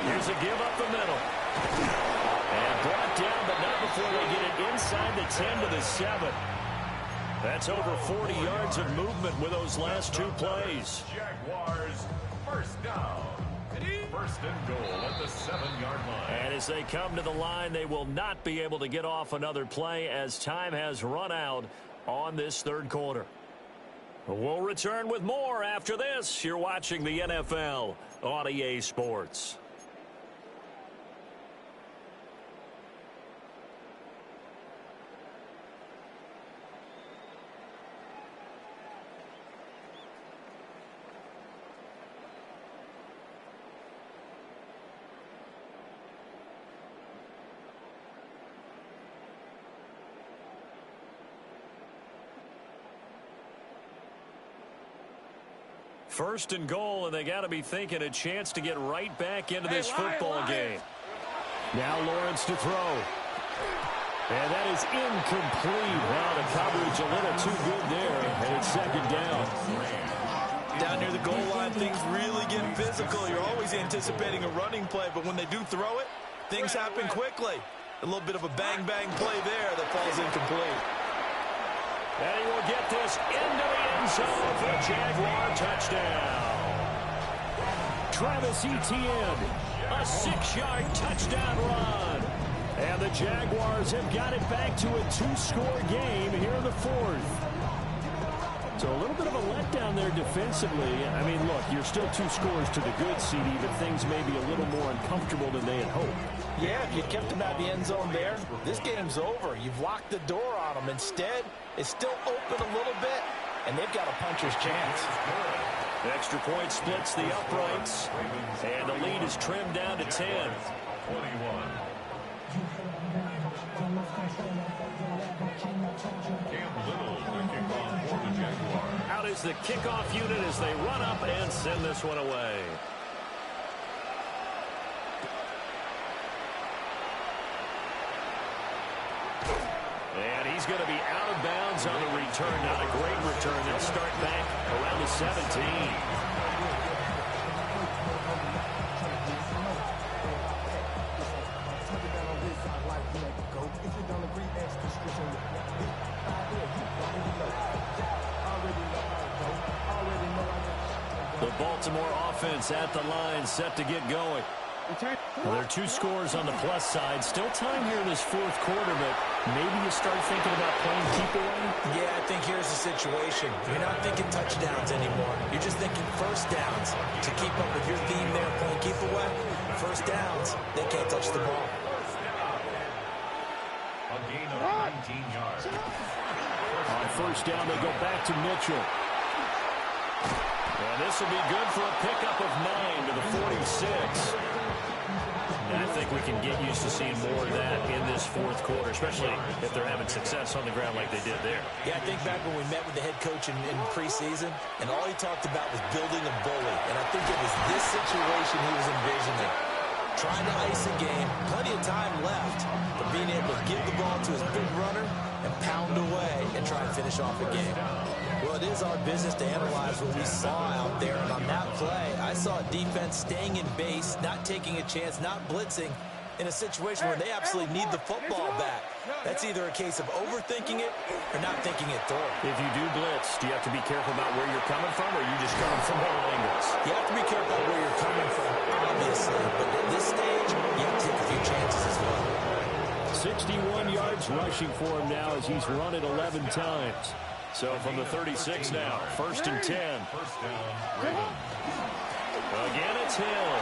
Here's a give up the middle. And brought down, but not before they get it inside the 10 to the 7. That's over 40 yards of movement with those last 2 plays. Jaguars, first down. First and goal at the 7-yard line. And as they come to the line, they will not be able to get off another play as time has run out on this 3rd quarter. We'll return with more after this. You're watching the NFL on EA Sports. First and goal, and they got to be thinking a chance to get right back into this football game. Now Lawrence to throw. And that is incomplete. Well, the coverage a little too good there, and it's second down. Down near the goal line, things really get physical. You're always anticipating a running play, but when they do throw it, things happen quickly. A little bit of a bang-bang play there that falls incomplete. And he will get this into the end zone for a Jaguar touchdown. Travis Etienne, a 6-yard touchdown run. And the Jaguars have got it back to a 2-score game here in the 4th. So a little bit of a letdown there defensively. I mean, look, you're still 2 scores to the good, CD, but things may be a little more uncomfortable than they had hoped. Yeah, if you kept them out of the end zone there, this game's over. You've locked the door on them. Instead, it's still open a little bit, and they've got a puncher's chance. Extra point splits the uprights, and the lead is trimmed down to 10. 21. Cam Little, the kickoff for the Jaguars. Out is the kickoff unit as they run up and send this one away. And he's going to be out of bounds on the return. Not a great return. They'll start back around the 17. The Baltimore offense at the line, set to get going. Well, there are 2 scores on the plus side. Still time here in this 4th quarter, but maybe you start thinking about playing keep away? Yeah, I think here's the situation. You're not thinking touchdowns anymore. You're just thinking first downs. To keep up with your theme there, playing keep away, first downs, they can't touch the ball. A gain of 19 yards. On first down, they go back to Mitchell. And this will be good for a pickup of 9 to the 46. And I think we can get used to seeing more of that in this fourth quarter, especially if they're having success on the ground like they did there. Yeah, I think back when we met with the head coach in preseason, and all he talked about was building a bully. And I think it was this situation he was envisioning. Trying to ice a game, plenty of time left, but being able to give the ball to his big runner and pound away and try and finish off a game. Well, it is our business to analyze what we saw out there, and on that play, I saw a defense staying in base, not taking a chance, not blitzing, in a situation where they absolutely need the football back. That's either a case of overthinking it or not thinking it through. If you do blitz, do you have to be careful about where you're coming from, or are you just coming from all angles? You have to be careful about where you're coming from, obviously, but at this stage, you have to take a few chances as well. 61 yards rushing for him now as he's run it 11 times. So from the 36 now, 1st and 10. First down, Ravens. Again, it's Hill.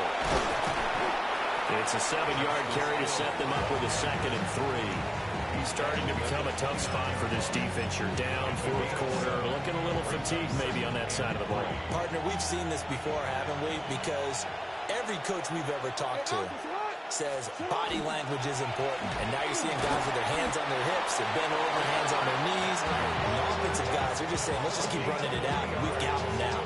It's a 7-yard carry to set them up with a 2nd and 3. He's starting to become a tough spot for this defense. You're down, fourth quarter, looking a little fatigued maybe on that side of the ball. Partner, we've seen this before, haven't we? Because every coach we've ever talked to says body language is important. And now you're seeing guys with their hands on their hips, they're bent over, hands on their knees. And the offensive guys are just saying, let's just keep running it out. We've got them now.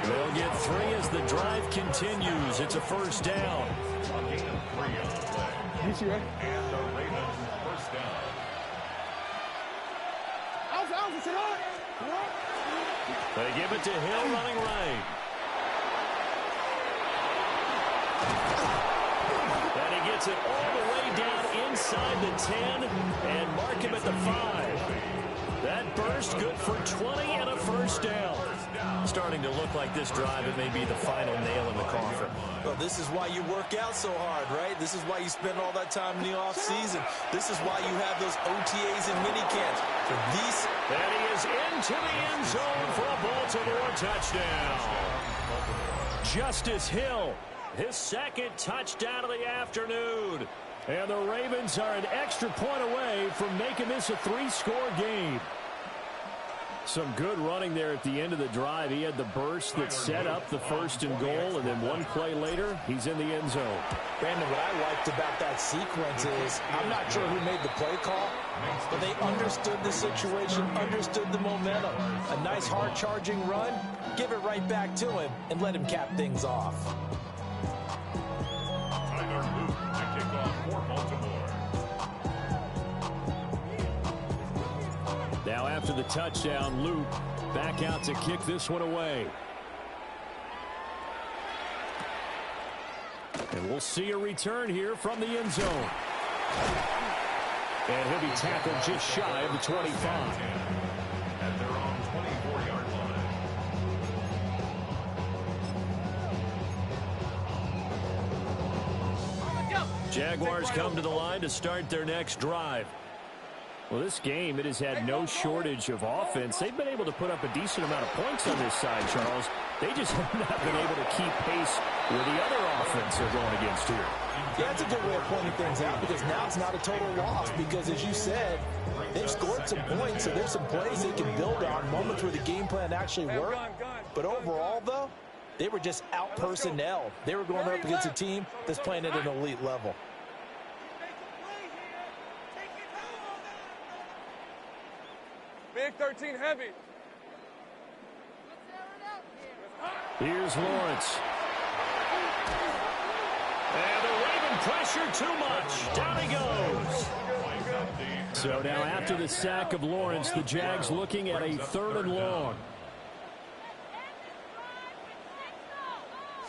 They'll get 3 as the drive continues. It's a first down. A gain of 3 on the play. And the Ravens first down. They give it to Hill running right. And he gets it all the way down inside the 10 and mark him at the 5. That burst good for 20 and a first down. Starting to look like this drive, it may be the final nail in the coffin. Well, this is why you work out so hard, right? This is why you spend all that time in the offseason. This is why you have those OTAs and minicamps. For these. And he is into the end zone for a Baltimore touchdown. Justice Hill, his 2nd touchdown of the afternoon. And the Ravens are an extra point away from making this a 3-score game. Some good running there at the end of the drive. He had the burst that set up the 1st and goal, and then one play later, he's in the end zone. Brandon, what I liked about that sequence is, I'm not sure who made the play call, but they understood the situation, understood the momentum. A nice hard-charging run, give it right back to him, and let him cap things off. Tyler Luke to kick off for Baltimore. Now after the touchdown, Luke back out to kick this one away. And we'll see a return here from the end zone. And he'll be tackled just shy of the 25. At their own 24-yard line. Jaguars come to the line to start their next drive. Well, this game, it has had no shortage of offense. They've been able to put up a decent amount of points on this side, Charles. They just have not been able to keep pace with the other offense they're going against here. Yeah, that's a good way of pointing things out, because now it's not a total loss, because as you said, they've scored some points, so there's some plays they can build on, moments where the game plan actually worked. But overall, though, they were just out-personnel. They were going up against a team that's playing at an elite level. Big 13 heavy. Here's Lawrence. And the Raven pressure too much. Down he goes. So now after the sack of Lawrence, the Jags looking at a 3rd and long.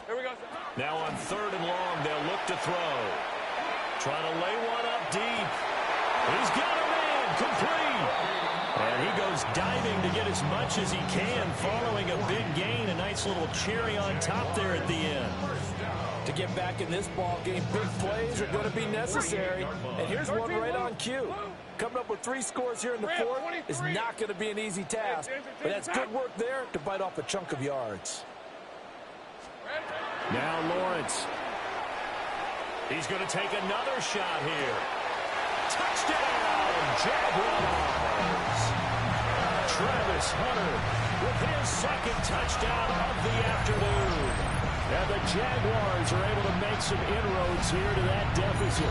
Here we go. Now on 3rd and long, they'll look to throw. Trying to lay one up deep. He's got a man complete. And he goes diving to get as much as he can, following a big gain. A nice little cherry on top there at the end. To get back in this ball game, big plays are going to be necessary. And here's one right on cue. Coming up with 3 scores here in the 4th is not going to be an easy task. But that's good work there to bite off a chunk of yards. Now Lawrence. He's going to take another shot here. Touchdown, Jaguars. Travis Hunter with his second touchdown of the afternoon. And the Jaguars are able to make some inroads here to that deficit.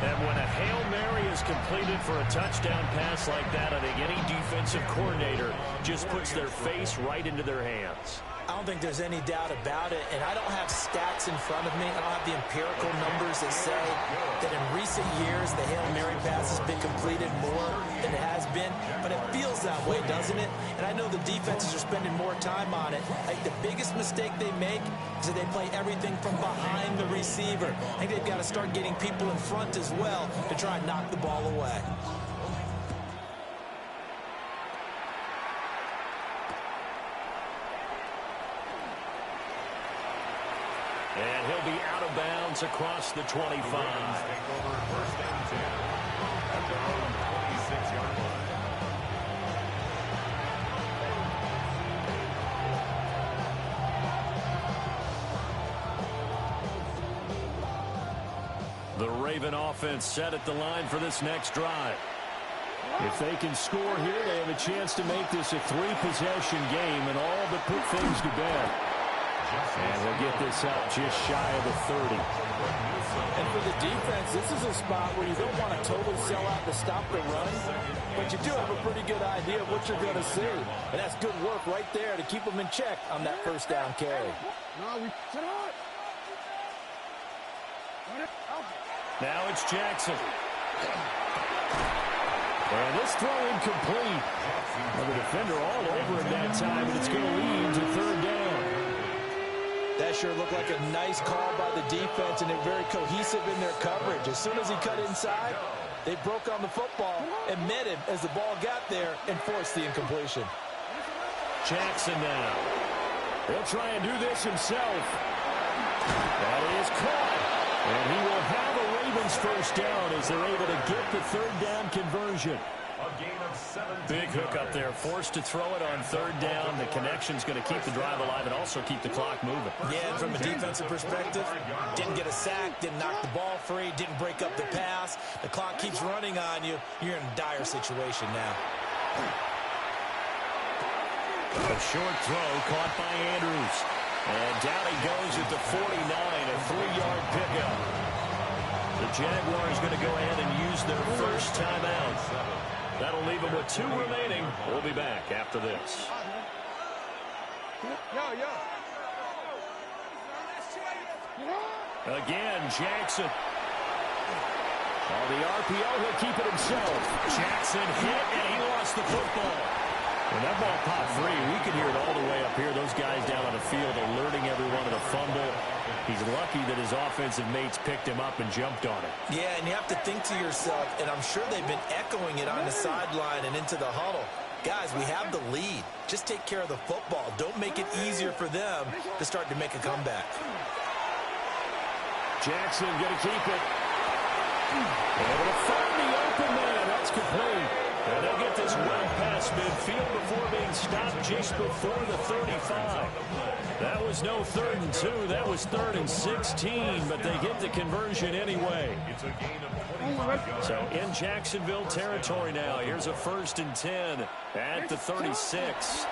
And when a Hail Mary is completed for a touchdown pass like that, I think any defensive coordinator just puts their face right into their hands. I don't think there's any doubt about it, and I don't have stats in front of me. I don't have the empirical numbers that say that in recent years the Hail Mary pass has been completed more than it has been, but it feels that way, doesn't it? And I know the defenses are spending more time on it. I think the biggest mistake they make is that they play everything from behind the receiver. I think they've got to start getting people in front as well to try and knock the ball away. And he'll be out of bounds across the 25. Take over first and 10 at their own 26-yard line. The Raven offense set at the line for this next drive. If they can score here, they have a chance to make this a three-possession game and all but put things to bed. And we'll get this up just shy of the 30. And for the defense, this is a spot where you don't want to totally sell out to stop the run, but you do have a pretty good idea of what you're going to see. And that's good work right there to keep them in check on that first down carry. Now it's Jackson. And this throw incomplete. Well, the defender all over him that time, and it's going to lead to third down. That sure looked like a nice call by the defense, and they're very cohesive in their coverage. As soon as he cut inside, they broke on the football and met him as the ball got there and forced the incompletion. Jackson now. He'll try and do this himself. That is caught. And he will have a Ravens first down as they're able to get the third down conversion. A gain of 17 Big hook up there, forced to throw it on third down. The connection's going to keep the drive alive and also keep the clock moving. Yeah, and from a defensive perspective, didn't get a sack, didn't knock the ball free, didn't break up the pass. The clock keeps running on you. You're in a dire situation now. A short throw caught by Andrews. And down he goes at the 49, a 3-yard pickup. The Jaguars going to go ahead and use their first timeout. That'll leave them with 2 remaining. We'll be back after this. Again, Jackson. On the RPO, he'll keep it himself. Jackson hit, and he lost the football. When that ball popped free, we could hear it all the way up here. Those guys down on the field alerting everyone of the fumble. He's lucky that his offensive mates picked him up and jumped on it. Yeah, and you have to think to yourself, and I'm sure they've been echoing it on the sideline and into the huddle. Guys, we have the lead. Just take care of the football. Don't make it easier for them to start to make a comeback. Jackson going to keep it. Able to find the open man. That's complete. And they'll get this well past midfield before being stopped just before the 35. That was no 3rd and 2. That was 3rd and 16, but they get the conversion anyway. It's a gain of 25 yards. So in Jacksonville territory now, here's a 1st and 10 at the 36.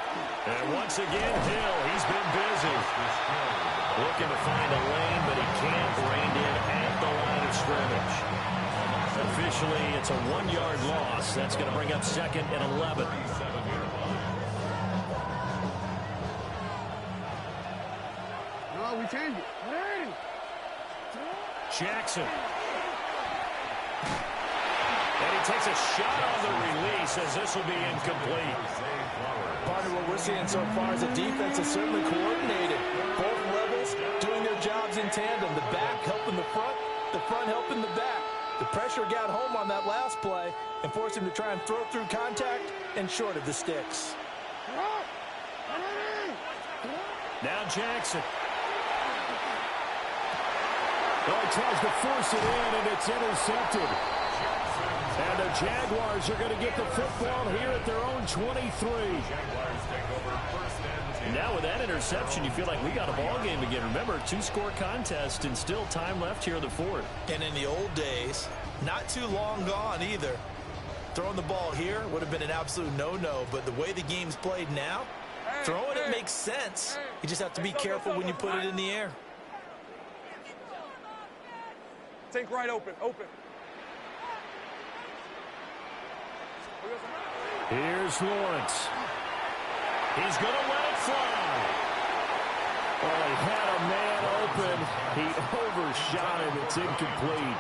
And once again, Hill, he's been busy. Looking to find a lane, but he can't. Reined in at the line of scrimmage. Officially, it's a 1-yard loss. That's going to bring up 2nd and 11. No, we changed it. Jackson. And he takes a shot on the release as this will be incomplete. Partner, what we're seeing so far is the defense is certainly coordinated. Both levels doing their jobs in tandem. The back helping the front helping the back. The pressure got home on that last play and forced him to try and throw through contact and short of the sticks. Now Jackson. Oh, he tries to force it in, and it's intercepted. And the Jaguars are going to get the football here at their own 23. Jaguars take over first and 10. Now with that interception, you feel like we got a ball game again. Remember, 2-score contest and still time left here in the 4th. And in the old days, not too long gone either, Throwing the ball here would have been an absolute no-no, but the way the game's played now, throwing it makes sense. You just have to be careful when you put it in the air. Think right open. Here's Lawrence. He's going to let it fly. Oh, he had a man open. He overshot him. It's incomplete.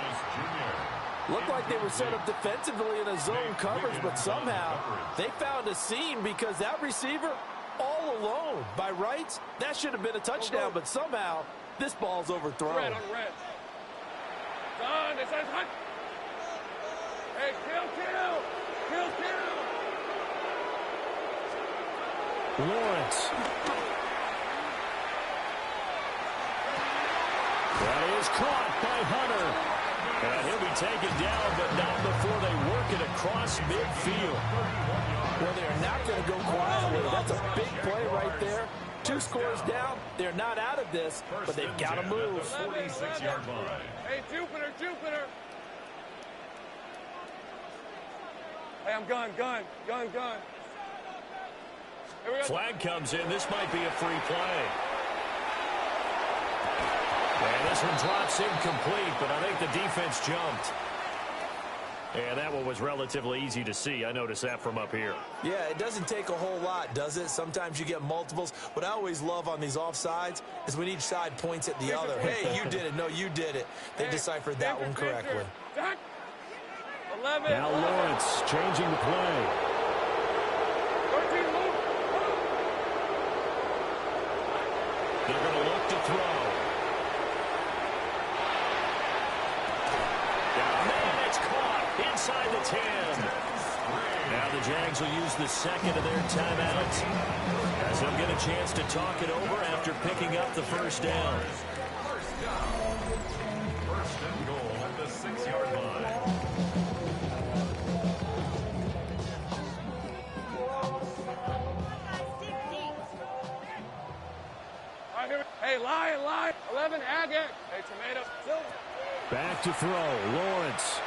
Looked like they were set up defensively in a zone coverage, but somehow they found a seam because that receiver all alone. By rights, that should have been a touchdown, but somehow this ball's overthrown. Red on red. Done. It says hot. Hey, kill. Lawrence. That is caught by Hunter. And he'll be taken down, but not before they work it across midfield. Well, they're not going to go quietly. That's a big play right there. 2 scores down. They're not out of this, but they've got to move. 46-yard line. Hey, Jupiter. Hey, I'm gun. Here we go. Flag comes in. This might be a free play. And this one drops incomplete, but I think the defense jumped. And that one was relatively easy to see. I noticed that from up here. Yeah, it doesn't take a whole lot, does it? Sometimes you get multiples. What I always love on these offsides is when each side points at the other. Hey, you did it. No, you did it. They deciphered that one correctly. 11. Now Lawrence changing the play. 13, move. They're going to look to throw. And it's caught inside the 10. Now the Jags will use the second of their timeouts as they'll get a chance to talk it over after picking up the first down. First and goal at the 6-yard line. Hey, lie. 11, Agate. Hey, tomato. Silver. Back to throw, Lawrence.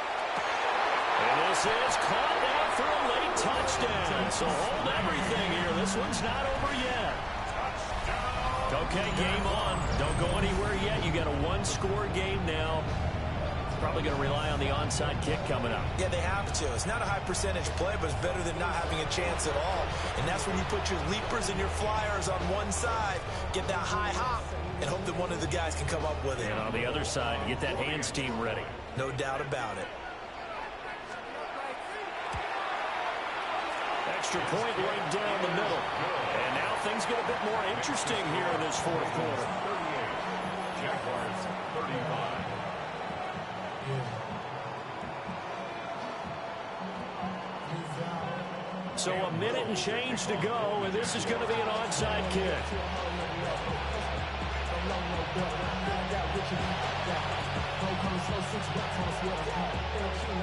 And this is caught down for a late touchdown. So hold everything here. This one's not over yet. Okay, game on. Don't go anywhere yet. You got a 1-score game now. Probably going to rely on the onside kick coming up. Yeah, they have to. It's not a high percentage play, but it's better than not having a chance at all. And that's when you put your leapers and your flyers on one side, get that high hop, and hope that one of the guys can come up with it. And on the other side, get that hands team ready. No doubt about it. Extra point right down the middle. And now things get a bit more interesting here in this fourth quarter. 38. Jaguars 35. So a minute and change to go, and this is going to be an onside kick.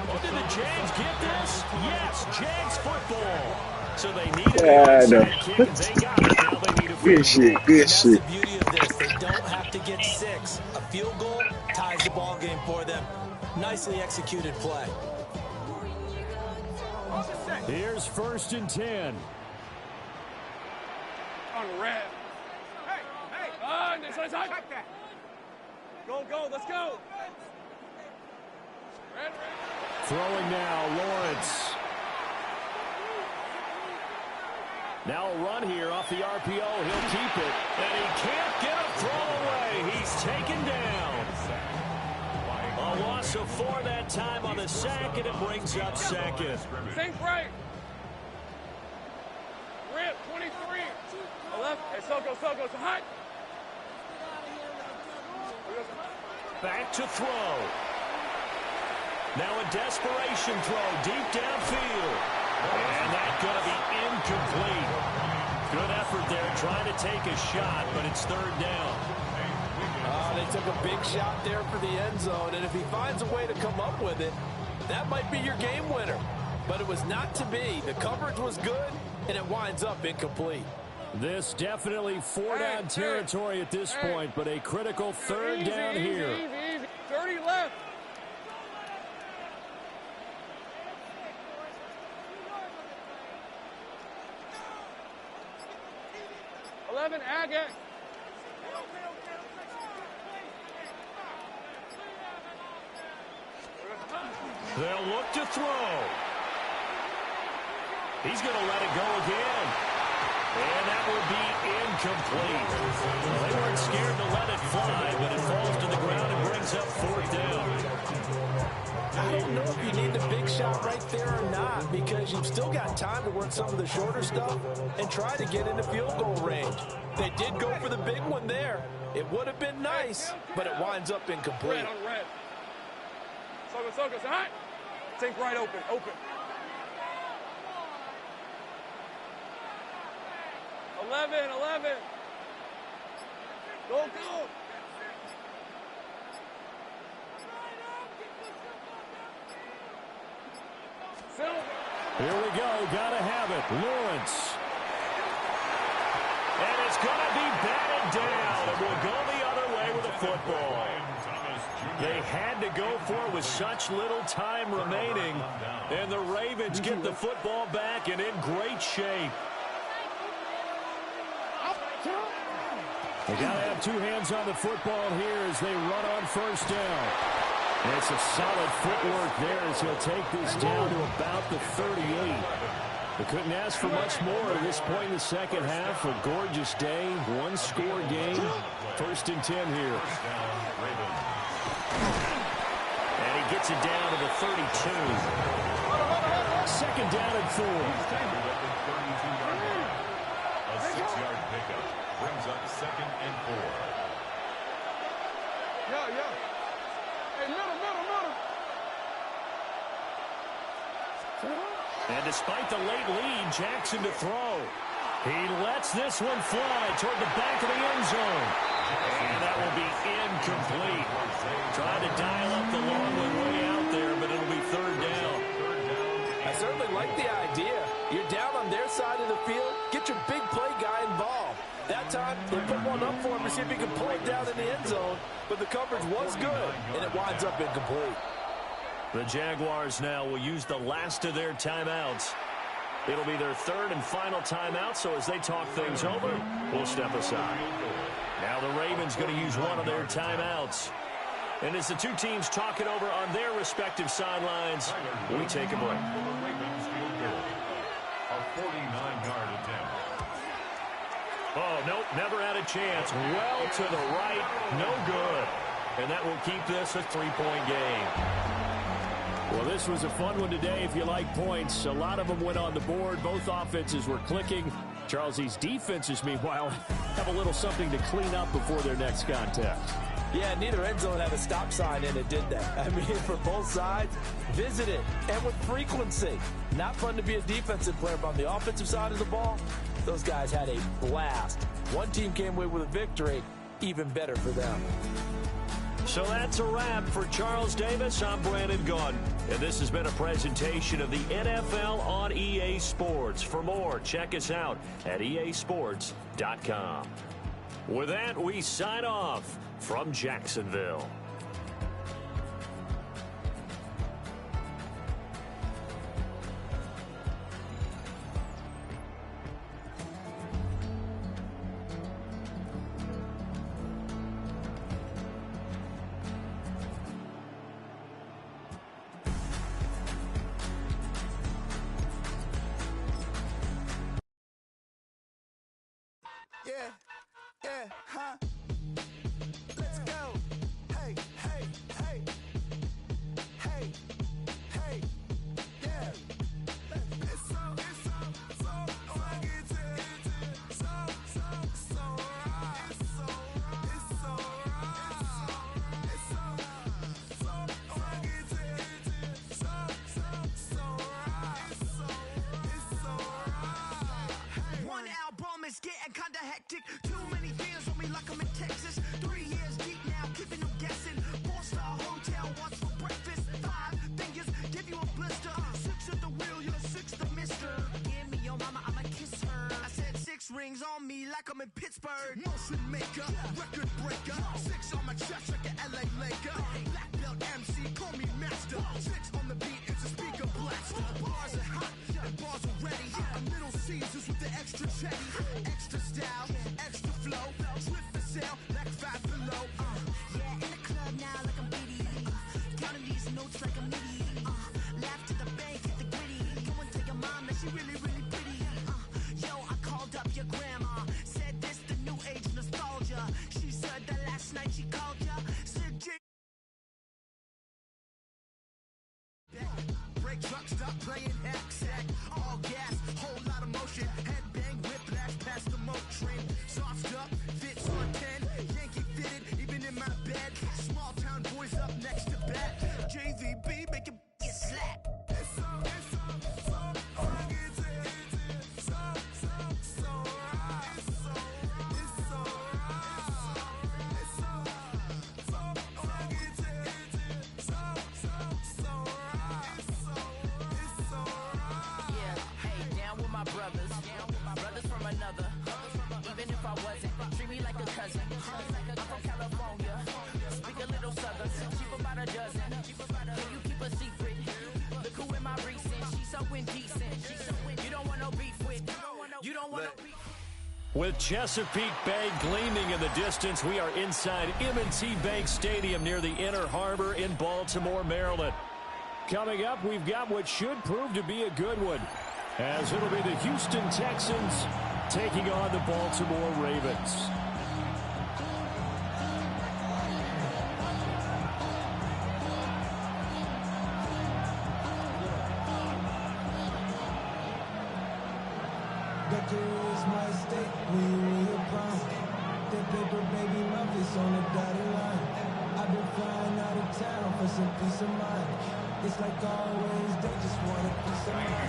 Oh, did the Jags get this? Yes, Jags football. So they needed an onside kick, and they got it. Now they need a field goal. Good That's shit. the beauty of this. They don't have to get 6. A field goal ties the ball game for them. Nicely executed play. Here's 1st and 10. On red. Hey. This is hot. Go. Let's go. Red. Throwing now, Lawrence. Now a run here off the RPO. He'll keep it. And he can't get a throw away. He's taken down. A loss of 4 that time on the sack, and it brings up second. Think right. Rip, 23. 11. Hey, Soko, so hot. Back to throw. Now a desperation throw deep downfield. And that's going to be incomplete. Good effort there trying to take a shot, but it's 3rd down. They took a big shot there for the end zone, and if he finds a way to come up with it, that might be your game winner. But it was not to be. The coverage was good, and it winds up incomplete. This definitely 4-down territory at this point, but a critical 3rd down here. Easy. 30 left. Tag it. They'll look to throw. He's going to let it go again. And that will be incomplete. Well, they weren't scared to let it fly, but it falls to the ground and brings up 4th down. I don't know if you need the big shot right there or not, because you've still got time to work some of the shorter stuff and try to get into field goal range. They did go for the big one there. It would have been nice, but it winds up incomplete. Red on red. Focus, all right? Think right open. Open. 11. Go. Here we go. Gotta have it. Lawrence. And it's going to be batted down. And we'll go the other way with the football. They had to go for it with such little time remaining. And the Ravens get the football back and in great shape. They got to have two hands on the football here as they run on 1st down. And it's a solid footwork there as he'll take this down to about the 38. They couldn't ask for much more at this point in the second half. A gorgeous day, one-score game. 1st and 10 here. And he gets it down to the 32. 2nd down and 4. A 6-yard pickup brings up 2nd and 4. Yeah. Hey, middle. And despite the late lead, Jackson to throw. He lets this one fly toward the back of the end zone. And that will be incomplete. Trying to dial up the long one way out there, but it'll be 3rd down. I certainly like the idea. You're down on their side of the field. Get your big play guy involved. That time, they put one up for him to see if he can pull it down in the end zone. But the coverage was good, and it winds up incomplete. The Jaguars now will use the last of their timeouts. It'll be their 3rd and final timeout, so as they talk things over, we'll step aside. Now the Ravens going to use one of their timeouts. And as the two teams talk it over on their respective sidelines, we take a break. A 49-yard attempt. Oh, nope, never had a chance. Well to the right, no good. And that will keep this a 3-point game. Well, this was a fun one today if you like points. A lot of them went on the board. Both offenses were clicking. Charles's defenses, meanwhile, have a little something to clean up before their next contest. Yeah, neither end zone had a stop sign in it, did they? I mean, for both sides, visit it, and with frequency. Not fun to be a defensive player, but on the offensive side of the ball, those guys had a blast. One team came away with a victory, even better for them. So that's a wrap for Charles Davis. I'm Brandon Gaudin, and this has been a presentation of the NFL on EA Sports. For more, check us out at easports.com. With that, we sign off from Jacksonville. Let's go. Hey, yeah. It's so I get to so right. It's so right. It's so I get to so right. It's so right. One album is getting kinda hectic. Too many fans on me like I'm in Texas. 3 years deep now, keeping them guessing. 4-star hotel, what's for breakfast? 5 fingers, give you a blister. 6 at the wheel, you're 6 the mister. Give me your mama, I'ma kiss her. I said 6 rings on me like I'm in Pittsburgh. Motion maker, record breaker. 6 on my chest like an LA Laker. Black belt MC, call me master. 6 on the beat, it's a speaker blaster. Bars are hot, and bars are ready. Middle Caesars with the extra chetty. Extra style, extra flow. night she called ya. Said J. Brake truck, stop playing hack. All gas, whole lot of motion. Head bang, whiplash past the moat train. Soft up, fits on 10. Yankee fitted, even in my bed. Small town boys up next to bat. JVB, make it get slack. Brothers from another. Even if I wasn't, treat me like a cousin. I'm from California. Speak a little southern. Cheap about a dozen. Can you keep a secret? Look who in my recent. She's so indecent. You don't want no beef with. You don't want no beef. With Chesapeake Bay gleaming in the distance, we are inside M&T Bank Stadium near the Inner Harbor in Baltimore, Maryland. Coming up, we've got what should prove to be a good one, as it'll be the Houston Texans taking on the Baltimore Ravens. Is my state, we a prime. That paper baby Memphis on the dotted line. I've been flying out of town for some peace of mind. It's like always, they just want a piece of mind.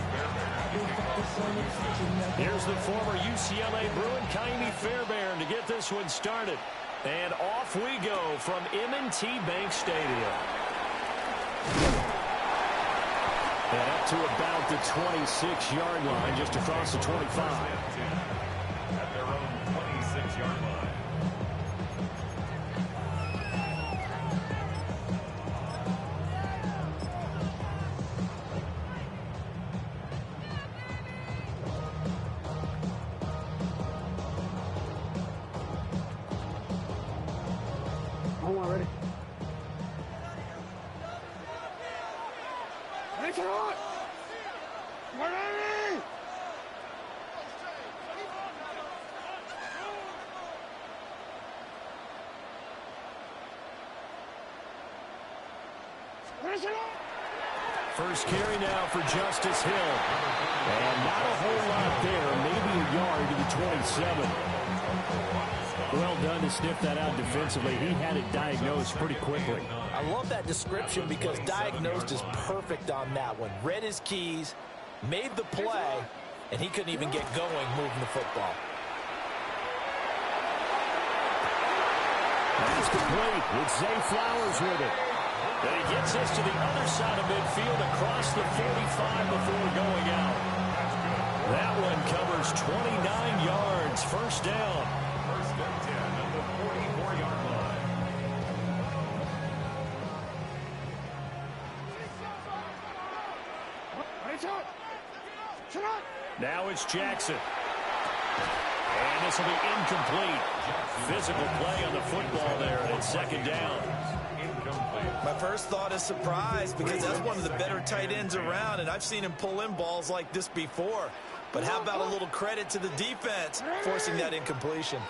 I've been focused on the future. Here's the former UCLA Bruin, Ka'imi Fairbairn, to get this one started. And off we go from M&T Bank Stadium. And up to about the 26-yard line, just across the 25. At their own 26-yard line. Hold on, ready? Ready for what? We're ready! First carry now for Justice Hill. And not a whole lot there, maybe a yard to the 27. Well done to sniff that out defensively. He had it diagnosed pretty quickly. I love that description because diagnosed is perfect on that one. Read his keys, made the play, and he couldn't even get going moving the football. That's complete with Zay Flowers with it. And he gets us to the other side of midfield across the 45 before going out. That one covers 29 yards. First down. First and 10 at the 44-yard line. Now it's Jackson. And this will be incomplete. Physical play on the football there, and it's second down. My first thought is surprise because that's one of the better tight ends around, and I've seen him pull in balls like this before. But how about a little credit to the defense forcing that incompletion?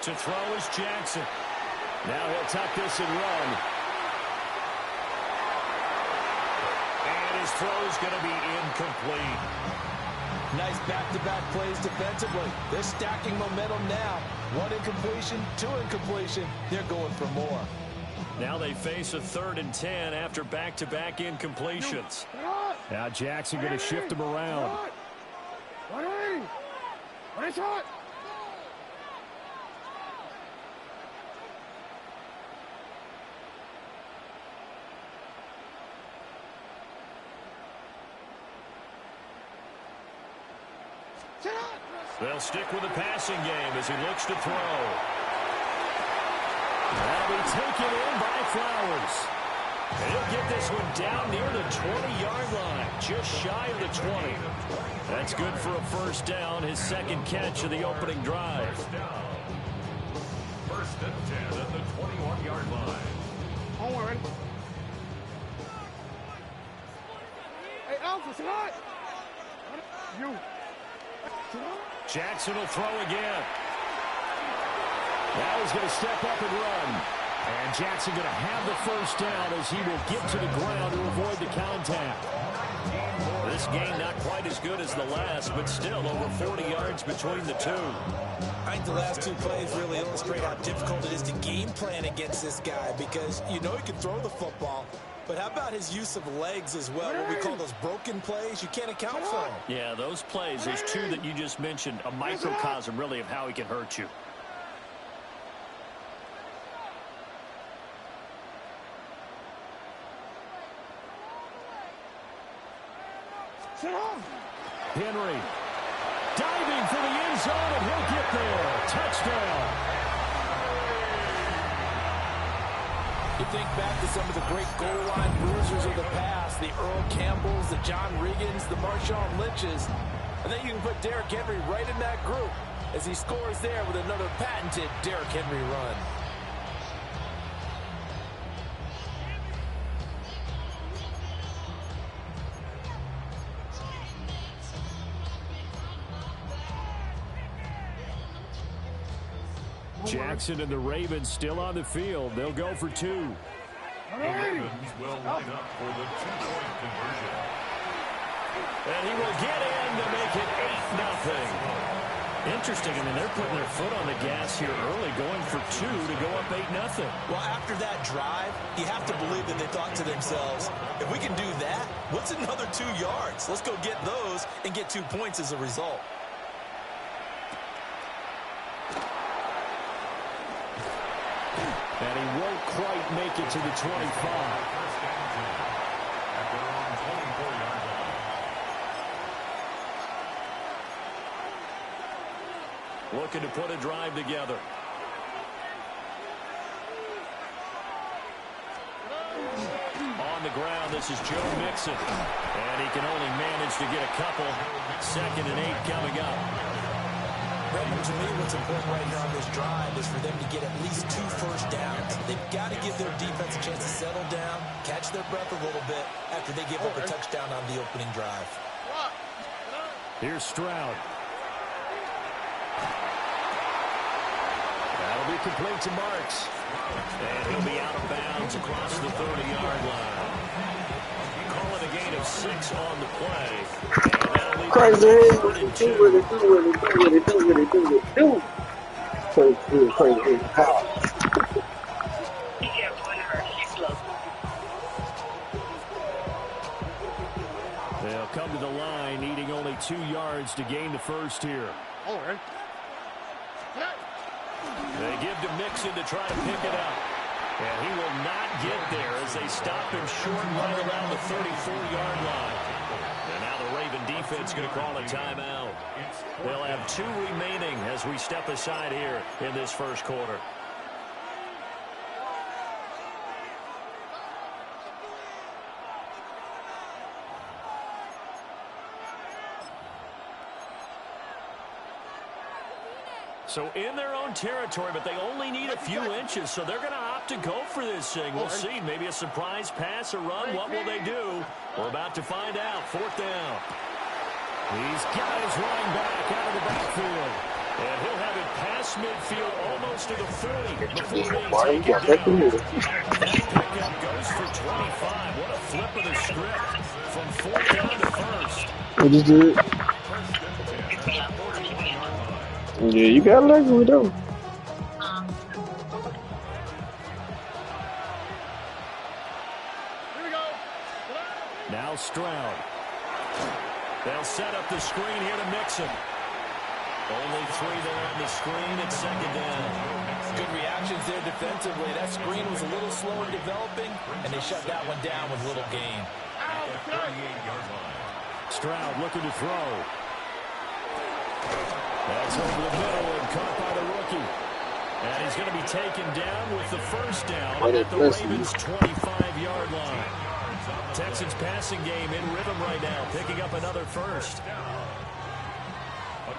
To throw is Jackson. Now he'll tuck this and run. And his throw is going to be incomplete. Nice back-to-back plays defensively. They're stacking momentum now. One incompletion, two incompletion. They're going for more. Now they face a 3rd and 10 after back-to-back incompletions. Now Jackson going to shift him around. They'll stick with the passing game as he looks to throw. That'll be taken in by Flowers. And he'll get this one down near the 20-yard line, just shy of the 20. That's good for a first down, his second catch of the opening drive. Jackson will throw again. Now he's going to step up and run. And Jackson going to have the first down as he will get to the ground to avoid the contact. This game not quite as good as the last, but still over 40 yards between the two. I think the last two plays really illustrate how difficult it is to game plan against this guy because you know he can throw the football, but how about his use of legs as well, what we call those broken plays? You can't account for them. Yeah, those plays, those two that you just mentioned, a microcosm really of how he can hurt you. Henry diving for the end zone, and he'll get there. Touchdown. You think back to some of the great goal line bruisers of the past, the Earl Campbells, the John Riggins, the Marshawn Lynches, and then you can put Derrick Henry right in that group as he scores there with another patented Derrick Henry run. Jackson and the Ravens still on the field. They'll go for two. The Ravens will line up for the two-point conversion. And he will get in to make it 8-0. Interesting. I mean, they're putting their foot on the gas here early, going for two to go up 8-0. Well, after that drive, you have to believe that they thought to themselves, if we can do that, what's another 2 yards? Let's go get those and get 2 points as a result. And he won't quite make it to the 25. First down 10 at their own 24-yard line. Looking to put a drive together. On the ground, this is Joe Mixon. And he can only manage to get a couple. 2nd and 8 coming up. Brendan, to me, what's important right here on this drive is for them to get at least 2 first downs. They've got to give their defense a chance to settle down, catch their breath a little bit after they give up a touchdown on the opening drive. Here's Stroud. That'll be complete to Marks. And he'll be out of bounds across the 30-yard line. Call it a gain of 6 on the play. Crazy. Do. Crazy. How? They'll come to the line, needing only 2 yards to gain the first here. They give to Mixon to try to pick it up. And he will not get there as they stop him short right around the 34-yard line. And now the Raven defense going to call a timeout. They'll have 2 remaining as we step aside here in this first quarter. So in their own territory, but they only need a few inches, so they're going to opt to go for this thing. We'll see. Maybe a surprise pass, a run. What will they do? We're about to find out. 4th down. He's got his running back out of the backfield. And he'll have it past midfield almost to the 40 before being taken down. That pickup goes for 25. What a flip of the script from 4th down to 1st. What is it? Yeah, you got lucky with them. Now Stroud. They'll set up the screen here to Mixon. Only 3 there on the screen at 2nd down. Good reactions there defensively. That screen was a little slow in developing, and they shut that one down with little gain. Stroud looking to throw. That's over the middle and caught by the rookie. And he's going to be taken down with the first down at the Ravens' 25-yard line. Texans passing game in rhythm right now, picking up another first. A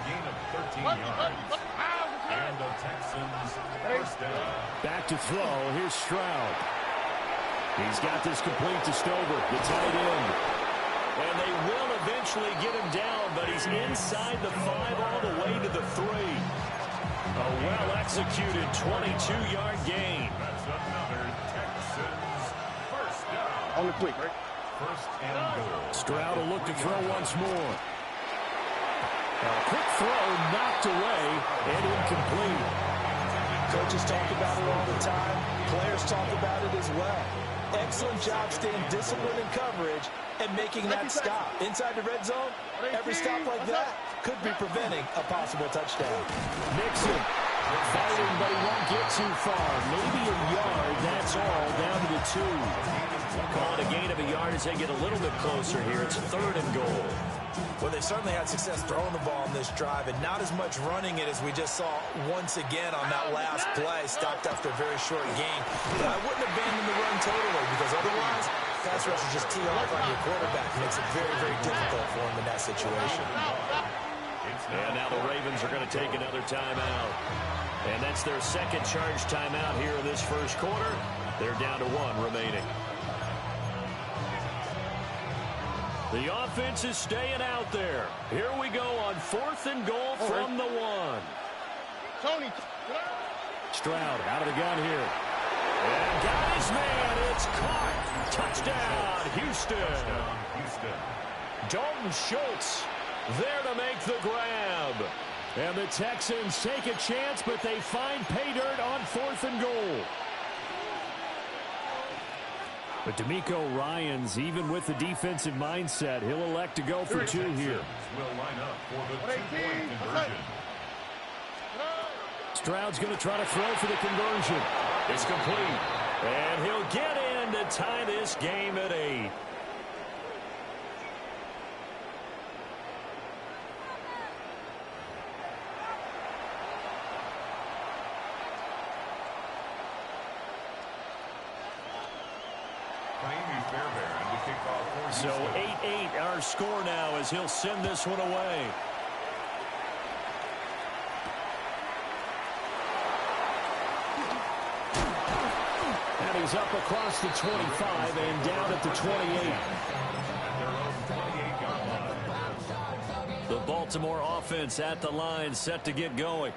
gain of 13 yards. And the Texans first down. Back to throw. Here's Stroud. He's got this complete to Stover, the tight end. And they will eventually get him down, but he's inside the 5 all the way to the 3. A well-executed 22-yard gain. That's another Texans first down. On the quick, right? First and goal. Stroud will look to throw once more. A quick throw knocked away and incomplete. Coaches talk about it all the time. Players talk about it as well. Excellent job staying disciplined in coverage and making that stop. Inside the red zone, every stop like that could be preventing a possible touchdown. Mixon fighting, but he won't get too far. Maybe a yard, that's all, down to the 2. Call it a gain of a yard as they get a little bit closer here. It's 3rd and goal. Well, they certainly had success throwing the ball on this drive, and not as much running it as we just saw once again on that last play, stopped after a very short gain. But I wouldn't abandon the run totally, because otherwise, pass rush is just tee off on your quarterback. It makes it very, very difficult for him in that situation. And now the Ravens are going to take another timeout. And that's their second charge timeout here in this first quarter. They're down to 1 remaining. The offense is staying out there. Here we go on 4th and goal from the 1. Tony. Stroud out of the gun here. And got his man. It's caught. Touchdown, Houston. Dalton Schultz there to make the grab. And the Texans take a chance, but they find pay dirt on 4th and goal. But DeMeco Ryans, even with the defensive mindset, he'll elect to go for 2 here. Will line up for the 2-point conversion. Stroud's going to try to throw for the conversion. It's complete. And he'll get in to tie this game at 8. So 8-8 our score now as he'll send this one away. And he's up across the 25 and down at the 28. The Baltimore offense at the line, set to get going.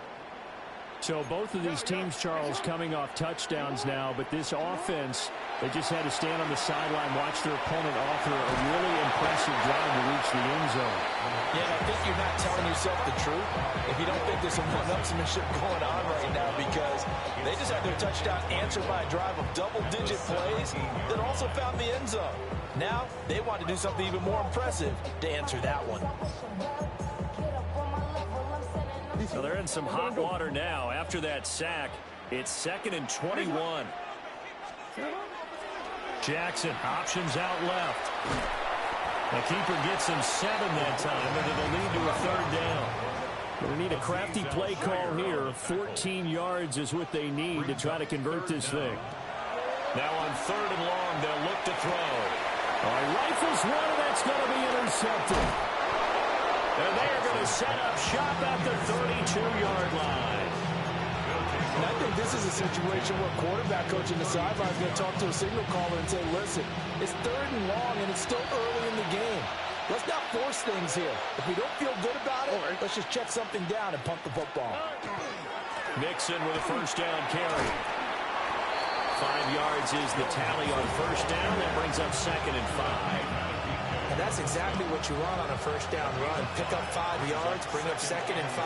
So both of these teams, Charles, coming off touchdowns now, but this offense, they just had to stand on the sideline, watch their opponent offer a really impressive drive to reach the end zone. Yeah, I think you're not telling yourself the truth if you don't think there's some one-upsmanship going on right now, because they just had their touchdown answered by a drive of double-digit plays that also found the end zone. Now they want to do something even more impressive to answer that one. So they're in some hot water now. After that sack, it's 2nd and 21. Jackson options out left. The keeper gets him 7 that time, and it'll lead to a 3rd down. They need a crafty play call here. 14 yards is what they need to try to convert this thing. Now on 3rd and long, they'll look to throw. Rifles one, and that's going to be intercepted. And they are going to set up shop at the 32-yard line. And I think this is a situation where quarterback coach in the sideline is going to talk to a signal caller and say, listen, it's 3rd and long, and it's still early in the game. Let's not force things here. If we don't feel good about it, let's just check something down and pump the football. Mixon with a 1st down carry. 5 yards is the tally on 1st down. That brings up 2nd and 5. And that's exactly what you want on a 1st down run. Pick up 5 yards, bring up 2nd and 5.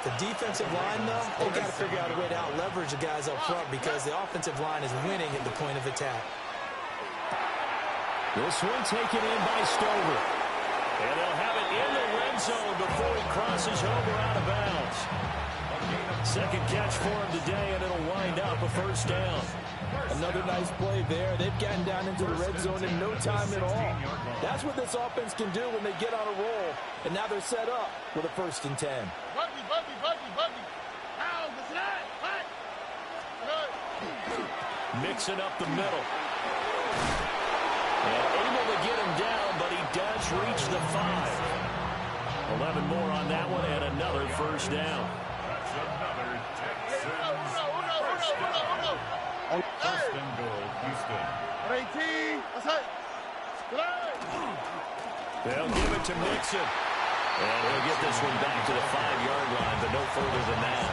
The defensive line, though, they've got to figure out a way to out-leverage the guys up front because the offensive line is winning at the point of attack. This one taken in by Stover. And they'll have it in the red zone before he crosses over out of bounds. 2nd catch for him today, and it'll wind up a 1st down. Another nice play there. They've gotten down into the red zone in no time at all. That's what this offense can do when they get on a roll. And now they're set up with a 1st and 10. Mixing up the middle. And able to get him down, but he does reach the 5. 11 more on that one, and another 1st down. That's another Texans first and goal, Houston. They'll give it to Mixon. And he'll get this one back to the 5-yard line, but no further than that.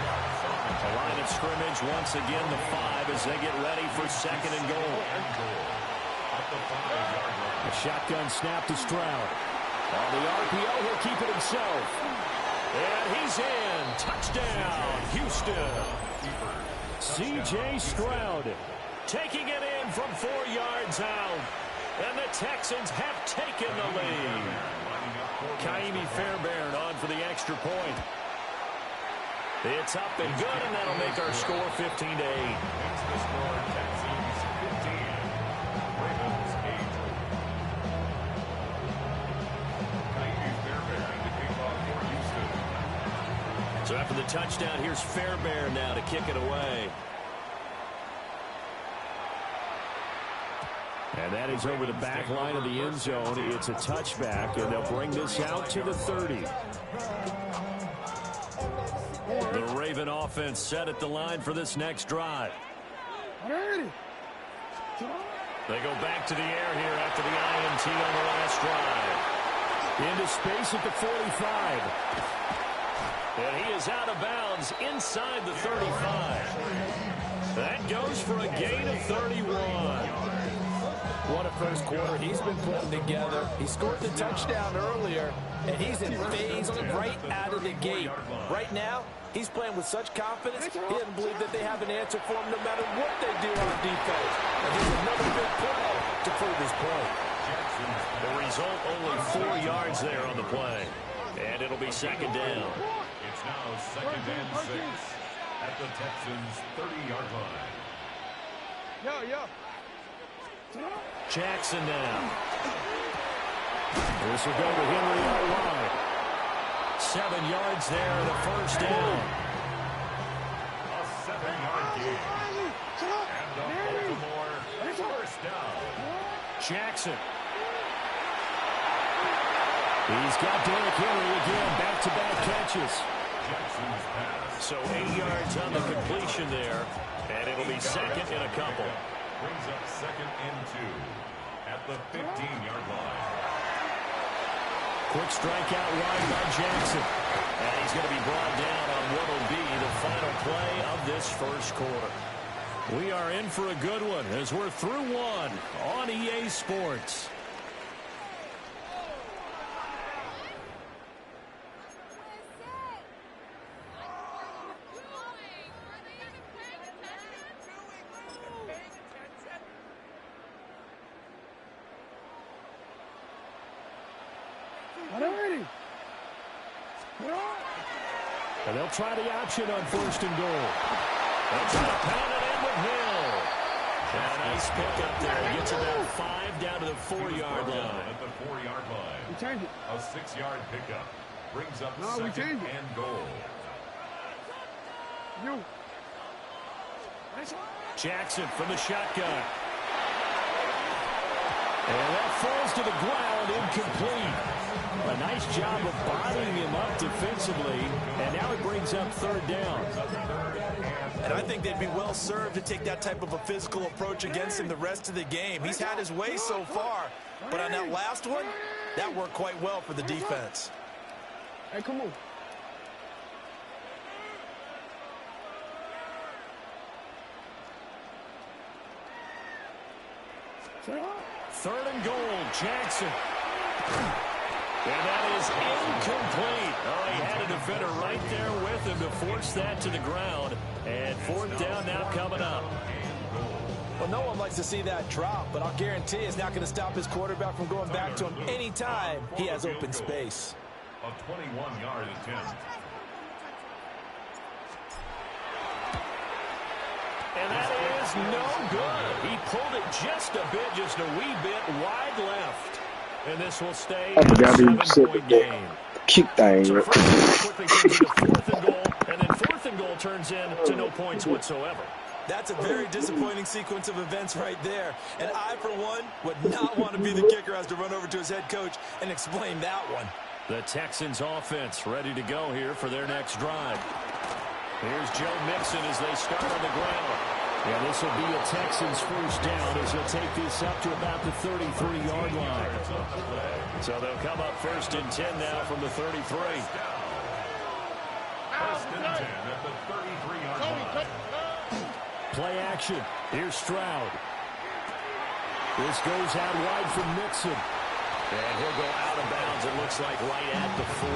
The line of scrimmage, once again, the 5 as they get ready for 2nd and goal. A shotgun snap to Stroud. On the RPO, he'll keep it himself. And he's in. Touchdown, Houston. C.J. Stroud taking it in from 4 yards out. And the Texans have taken the lead. Ka'imi Fairbairn on for the extra point. It's up and good, and that'll make our score 15-8. Makes the score Texans 15. Ravens 8. Ka'imi Fairbairn to kick off for Houston. So after the touchdown, here's Fairbairn now to kick it away. And that is over the back line of the end zone. It's a touchback, and they'll bring this out to the 30. The Raven offense set at the line for this next drive. They go back to the air here after the INT on the last drive. Into space at the 45. And he is out of bounds inside the 35. That goes for a gain of 31. What a first quarter he's been putting together. He scored the touchdown earlier, and he's in phase right out of the gate. Right now, he's playing with such confidence, he doesn't believe that they have an answer for him no matter what they do on defense. And here's another big play to prove his point. The result, only 4 yards there on the play. And it'll be 2nd down. It's now 2nd and 6 at the Texans' 30-yard line. Jackson now. This will go to Henry on the line. 7 yards there and a first down. A 7-yard gain. And the Baltimore first down. Jackson. He's got Derrick Henry again. Back-to-back catches. Jackson's pass. So 8 yards on the completion there. And it'll be 2nd and a couple. Brings up 2nd and 2 at the 15-yard line. Quick strike out wide by Jackson. And he's going to be brought down on what will be the final play of this first quarter. We are in for a good one as we're through one on EA Sports. And they'll try the option on 1st and goal. They'll try to pound it in with Hill. And a nice pickup there. Gets about 5 down to the 4-yard line. At the 4-yard line. A 6-yard pickup. Brings up 2nd and goal. Jackson from the shotgun. And that falls to the ground, incomplete. A nice job of bodying him up defensively, and now it brings up 3rd down. And I think they'd be well served to take that type of a physical approach against him the rest of the game. He's had his way so far, but on that last one, that worked quite well for the defense. Hey, come on. Third and goal, Jackson. And that is incomplete. Oh, he had a defender right there with him to force that to the ground. And 4th down now coming up. Well, no one likes to see that drop, but I'll guarantee it's not going to stop his quarterback from going back to him anytime he has open space. A 21-yard attempt. And that is no good. He pulled it just a bit, just a wee bit wide left. And this will stay I forgot a to even set 7-point the game. kick thing. So first quickly turns into 4th and goal, and then 4th and goal turns into no points whatsoever. That's a very disappointing sequence of events right there. And I, for one, would not want to be the kicker who has to run over to his head coach and explain that one. The Texans offense ready to go here for their next drive. Here's Joe Mixon as they start on the ground. And this will be a Texans first down as they'll take this up to about the 33-yard line. So they'll come up first and 10 now from the 33. First and 10 at the 33-yard line. Play action. Here's Stroud. This goes out wide from Mixon. And he'll go out of bounds, it looks like, right at the 40.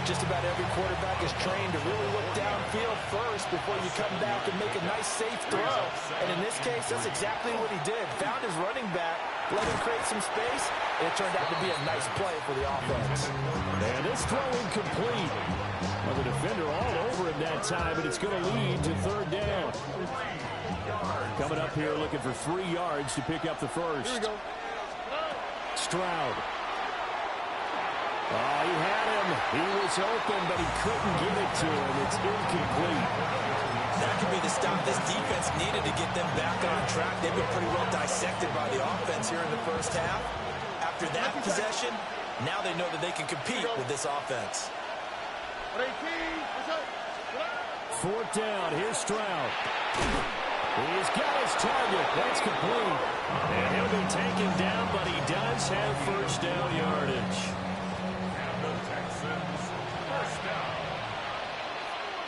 Just about every quarterback is trained to really look downfield first before you come back and make a nice, safe throw. And in this case, that's exactly what he did. Found his running back, let him create some space, and it turned out to be a nice play for the offense. And this throw incomplete. Well, the defender all over him that time, and it's going to lead to third down. Coming up here looking for 3 yards to pick up the first. Here we go. Stroud. Oh, he had him. He was open, but he couldn't get it to him. It's incomplete. That could be the stop this defense needed to get them back on track. They've been pretty well dissected by the offense here in the first half. After that possession, now they know that they can compete with this offense. 4th down. Here's Stroud. He's got his target. That's complete. And he'll be taken down, but he does have first down yardage. And the Texans first down.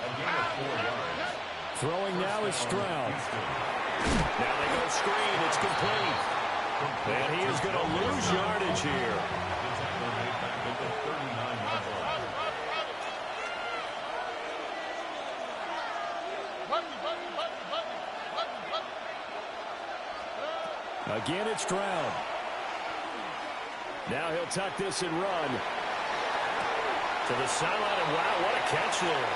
A gain of 4 yards. Throwing now is Stroud. Now they go screen. It's complete. And he is going to lose yardage here. The tackle made back at the 39-yard line. Again, it's Stroud. Now he'll tuck this and run. To the sideline, and wow, what a catch there.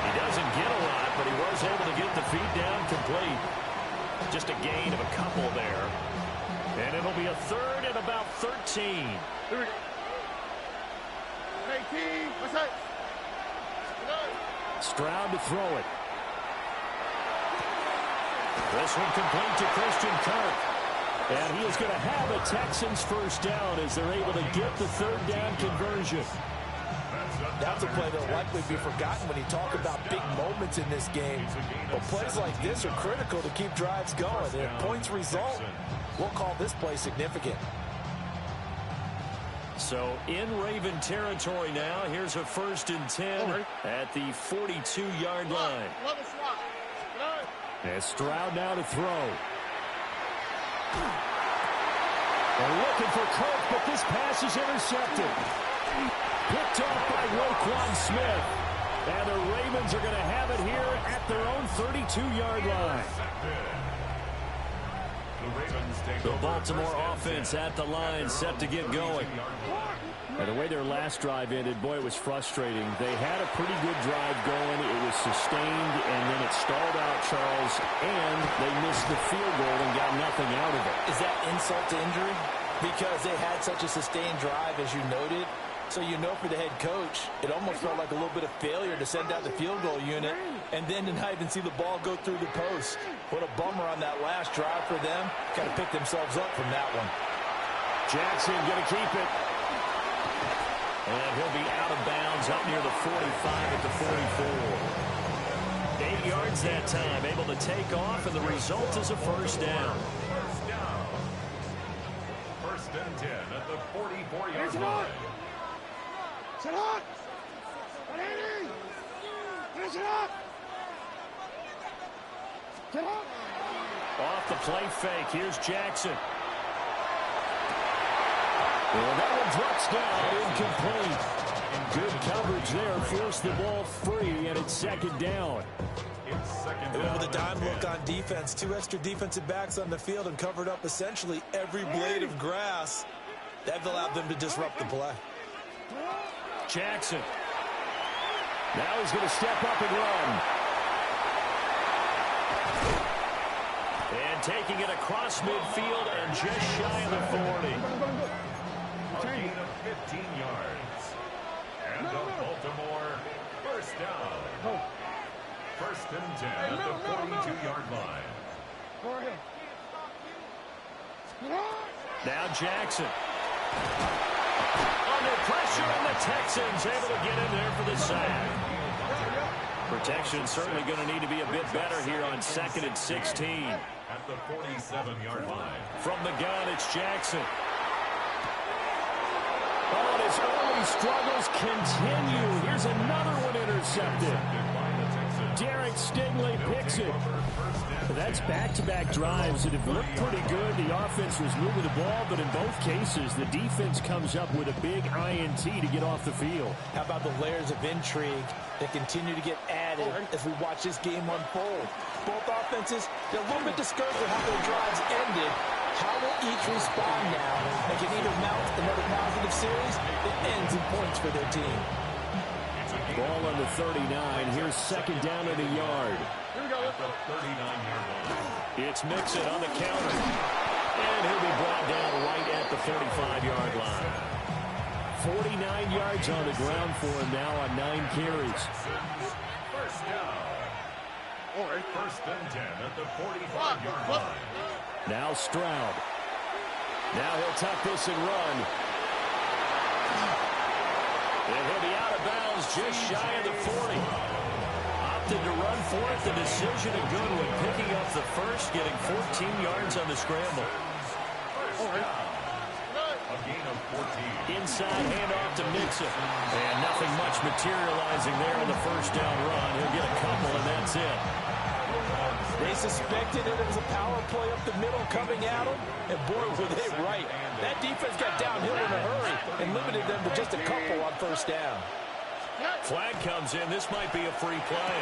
He doesn't get a lot, but he was able to get the feet down complete. Just a gain of a couple there. And it'll be a 3rd and about 13. Here we go. Hey, team. What's that? Stroud to throw it. This one complete to Christian Kirk. And he is going to have a Texans first down as they're able to get the 3rd down conversion. That's a play that'll likely be forgotten when you talk about big moments in this game. But plays like this are critical to keep drives going. And if points result, we'll call this play significant. So in Raven territory now, here's a 1st and 10 at the 42-yard line. And Stroud now to throw. They're looking for Kirk, but this pass is intercepted. Picked off by Roquan Smith. And the Ravens are going to have it here at their own 32-yard line. The Baltimore offense at the line, set to get going. And the way their last drive ended, boy, it was frustrating. They had a pretty good drive going. It was sustained, and then it stalled out, Charles, and they missed the field goal and got nothing out of it. Is that insult to injury? Because they had such a sustained drive, as you noted. So you know for the head coach, it almost felt like a little bit of failure to send out the field goal unit and then to not even see the ball go through the post. What a bummer on that last drive for them. Kind of picked themselves up from that one. Jackson going to keep it. And he'll be out of bounds up near the 45 at the 44. 8 yards that time, able to take off, and the result is a first down. First down. 1st and 10 at the 44-yard line. Sit up! Ready? Finish it up! Get up! Off the play fake, here's Jackson. Well, that one drops down, incomplete. And good coverage there, forced the ball free, and it's 2nd down. They went with a dime look on defense. 2 extra defensive backs on the field and covered up essentially every blade of grass. That allowed them to disrupt the play. Jackson. Now he's going to step up and run. And taking it across midfield and just shy of the 40. A gain of 15 yards. And the Baltimore first down. 1st and 10 at the 42-yard line. Now Jackson. Under pressure, and the Texans able to get in there for the sack. Protection's certainly going to need to be a bit better here on 2nd and 16. At the 47-yard line. From the gun, it's Jackson. Oh, and his early struggles continue. Here's another one intercepted. Derek Stingley picks it. That's back-to-back drives that have looked pretty good. The offense was moving the ball, but in both cases, the defense comes up with a big INT to get off the field. How about the layers of intrigue that continue to get added as we watch this game unfold? Both offenses, they're a little bit discouraged with how their drives ended. How will each respond now and can either mount another positive series that ends in points for their team? Ball on the 39. Here's 2nd down and a yard. It's Mixon on the counter. And he'll be brought down right at the 45-yard line. 49 yards on the ground for him now on 9 carries. First down. Or 1st and 10 at the 45-yard line. Now Stroud. Now he'll tuck this and run. And he'll be out of bounds just shy of the 40. Opted to run for it. The decision of Goodwin picking up the first, getting 14 yards on the scramble. A gain of 14. Inside handoff to Mixon. And nothing much materializing there on the first down run. He'll get a couple, and that's it. They suspected it was a power play up the middle coming at them, and boy, were they right. That defense got downhill in a hurry and limited them to just a couple on first down. Flag comes in. This might be a free play.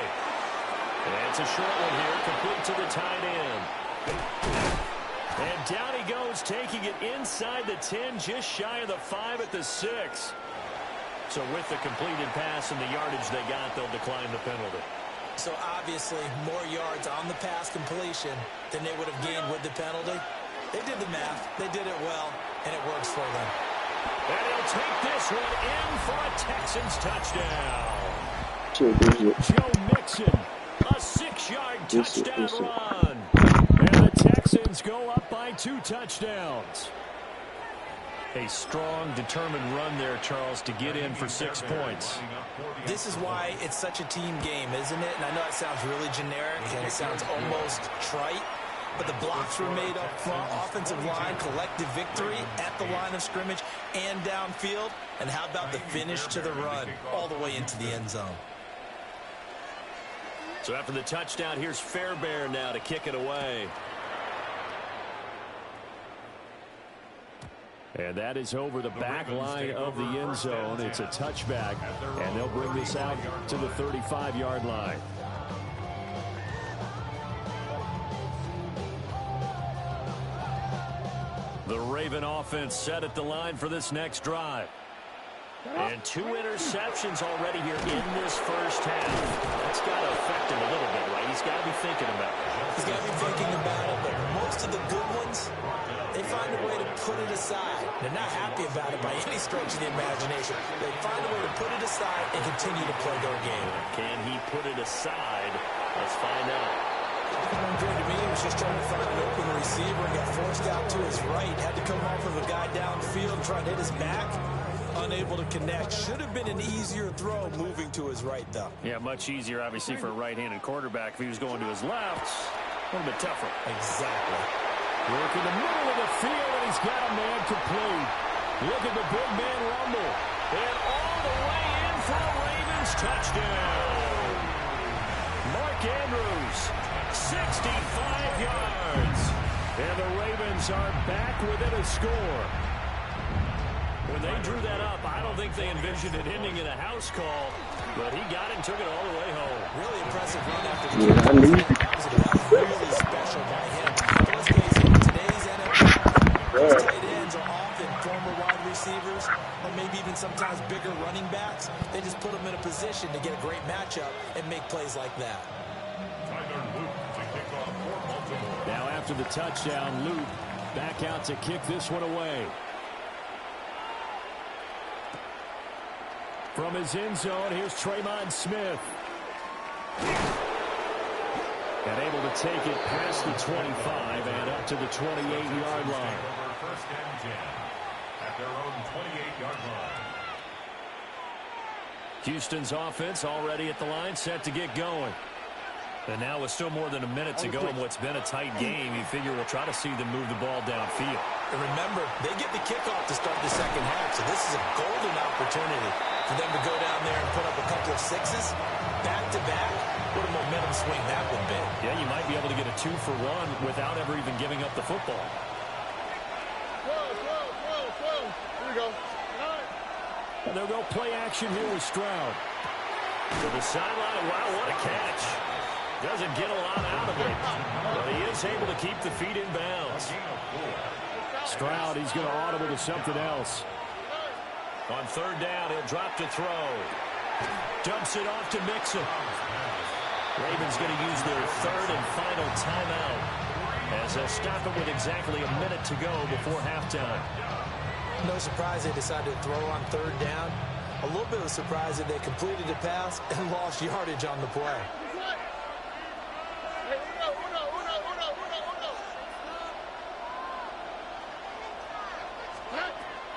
And it's a short one here, complete to the tight end. And down he goes, taking it inside the 10, just shy of the 5 at the 6. So with the completed pass and the yardage they got, they'll decline the penalty. So obviously, more yards on the pass completion than they would have gained with the penalty. They did the math. They did it well, and it works for them. And he'll take this one in for a Texans touchdown. Joe Mixon, a 6-yard touchdown run. And the Texans go up by 2 touchdowns. A strong, determined run there, Charles, to get in for 6 points. This is why it's such a team game, isn't it? And I know it sounds really generic and it sounds almost trite, but the blocks were made up front, offensive line, collective victory at the line of scrimmage and downfield. And how about the finish to the run all the way into the end zone? So after the touchdown, here's Fairbairn now to kick it away. And that is over the back line of the end zone. It's a touchback, and they'll bring this out to the 35-yard line. The Raven offense set at the line for this next drive. And 2 interceptions already here in this first half. That's got to affect him a little bit, right? He's got to be thinking about it. He's got to be thinking about it, but most of the good ones, they find a way to put it aside. They're not happy about it by any stretch of the imagination. They find a way to put it aside and continue to play their game. Can he put it aside? Let's find out. To me, he was just trying to find an open receiver and got forced out to his right. Had to come off of a guy downfield, trying to hit his back. Unable to connect. Should have been an easier throw moving to his right, though. Yeah, much easier, obviously, for a right-handed quarterback. If he was going to his left, a little bit tougher. Exactly. Work in the middle of the field, and he's got a man complete. Look at the big man rumble. And all the way in for a Ravens touchdown. Mark Andrews, 65 yards. And the Ravens are back within a score. When they drew that up, I don't think they envisioned it ending in a house call, but he got it and took it all the way home. Really impressive run after the that was really special by him. Let's face it, in today's NFL, tight ends are often former wide receivers or maybe even sometimes bigger running backs. They just put them in a position to get a great matchup and make plays like that. Now after the touchdown, Luke back out to kick this one away. From his end zone, here's Tremon Smith. And able to take it past the 25 and up to the 28-yard line. First and 10 at their own 28-yard line. Houston's offense already at the line, set to get going. And now with still more than a minute to go in what's been a tight game, you figure we'll try to see them move the ball downfield. And remember, they get the kickoff to start the second half, so this is a golden opportunity for them to go down there and put up a couple of sixes back-to-back. What a momentum swing that would be. Yeah, you might be able to get a 2-for-1 without ever even giving up the football. Here we go. And they'll go play action here with Stroud. To the sideline. Wow, what a catch. Doesn't get a lot out of it, but he is able to keep the feet in bounds. Stroud, he's going to audible to something else. On third down, he'll drop to throw. Dumps it off to Mixon. Ravens going to use their third and final timeout as they'll stop it with exactly a minute to go before halftime. No surprise they decided to throw on third down. A little bit of a surprise that they completed the pass and lost yardage on the play.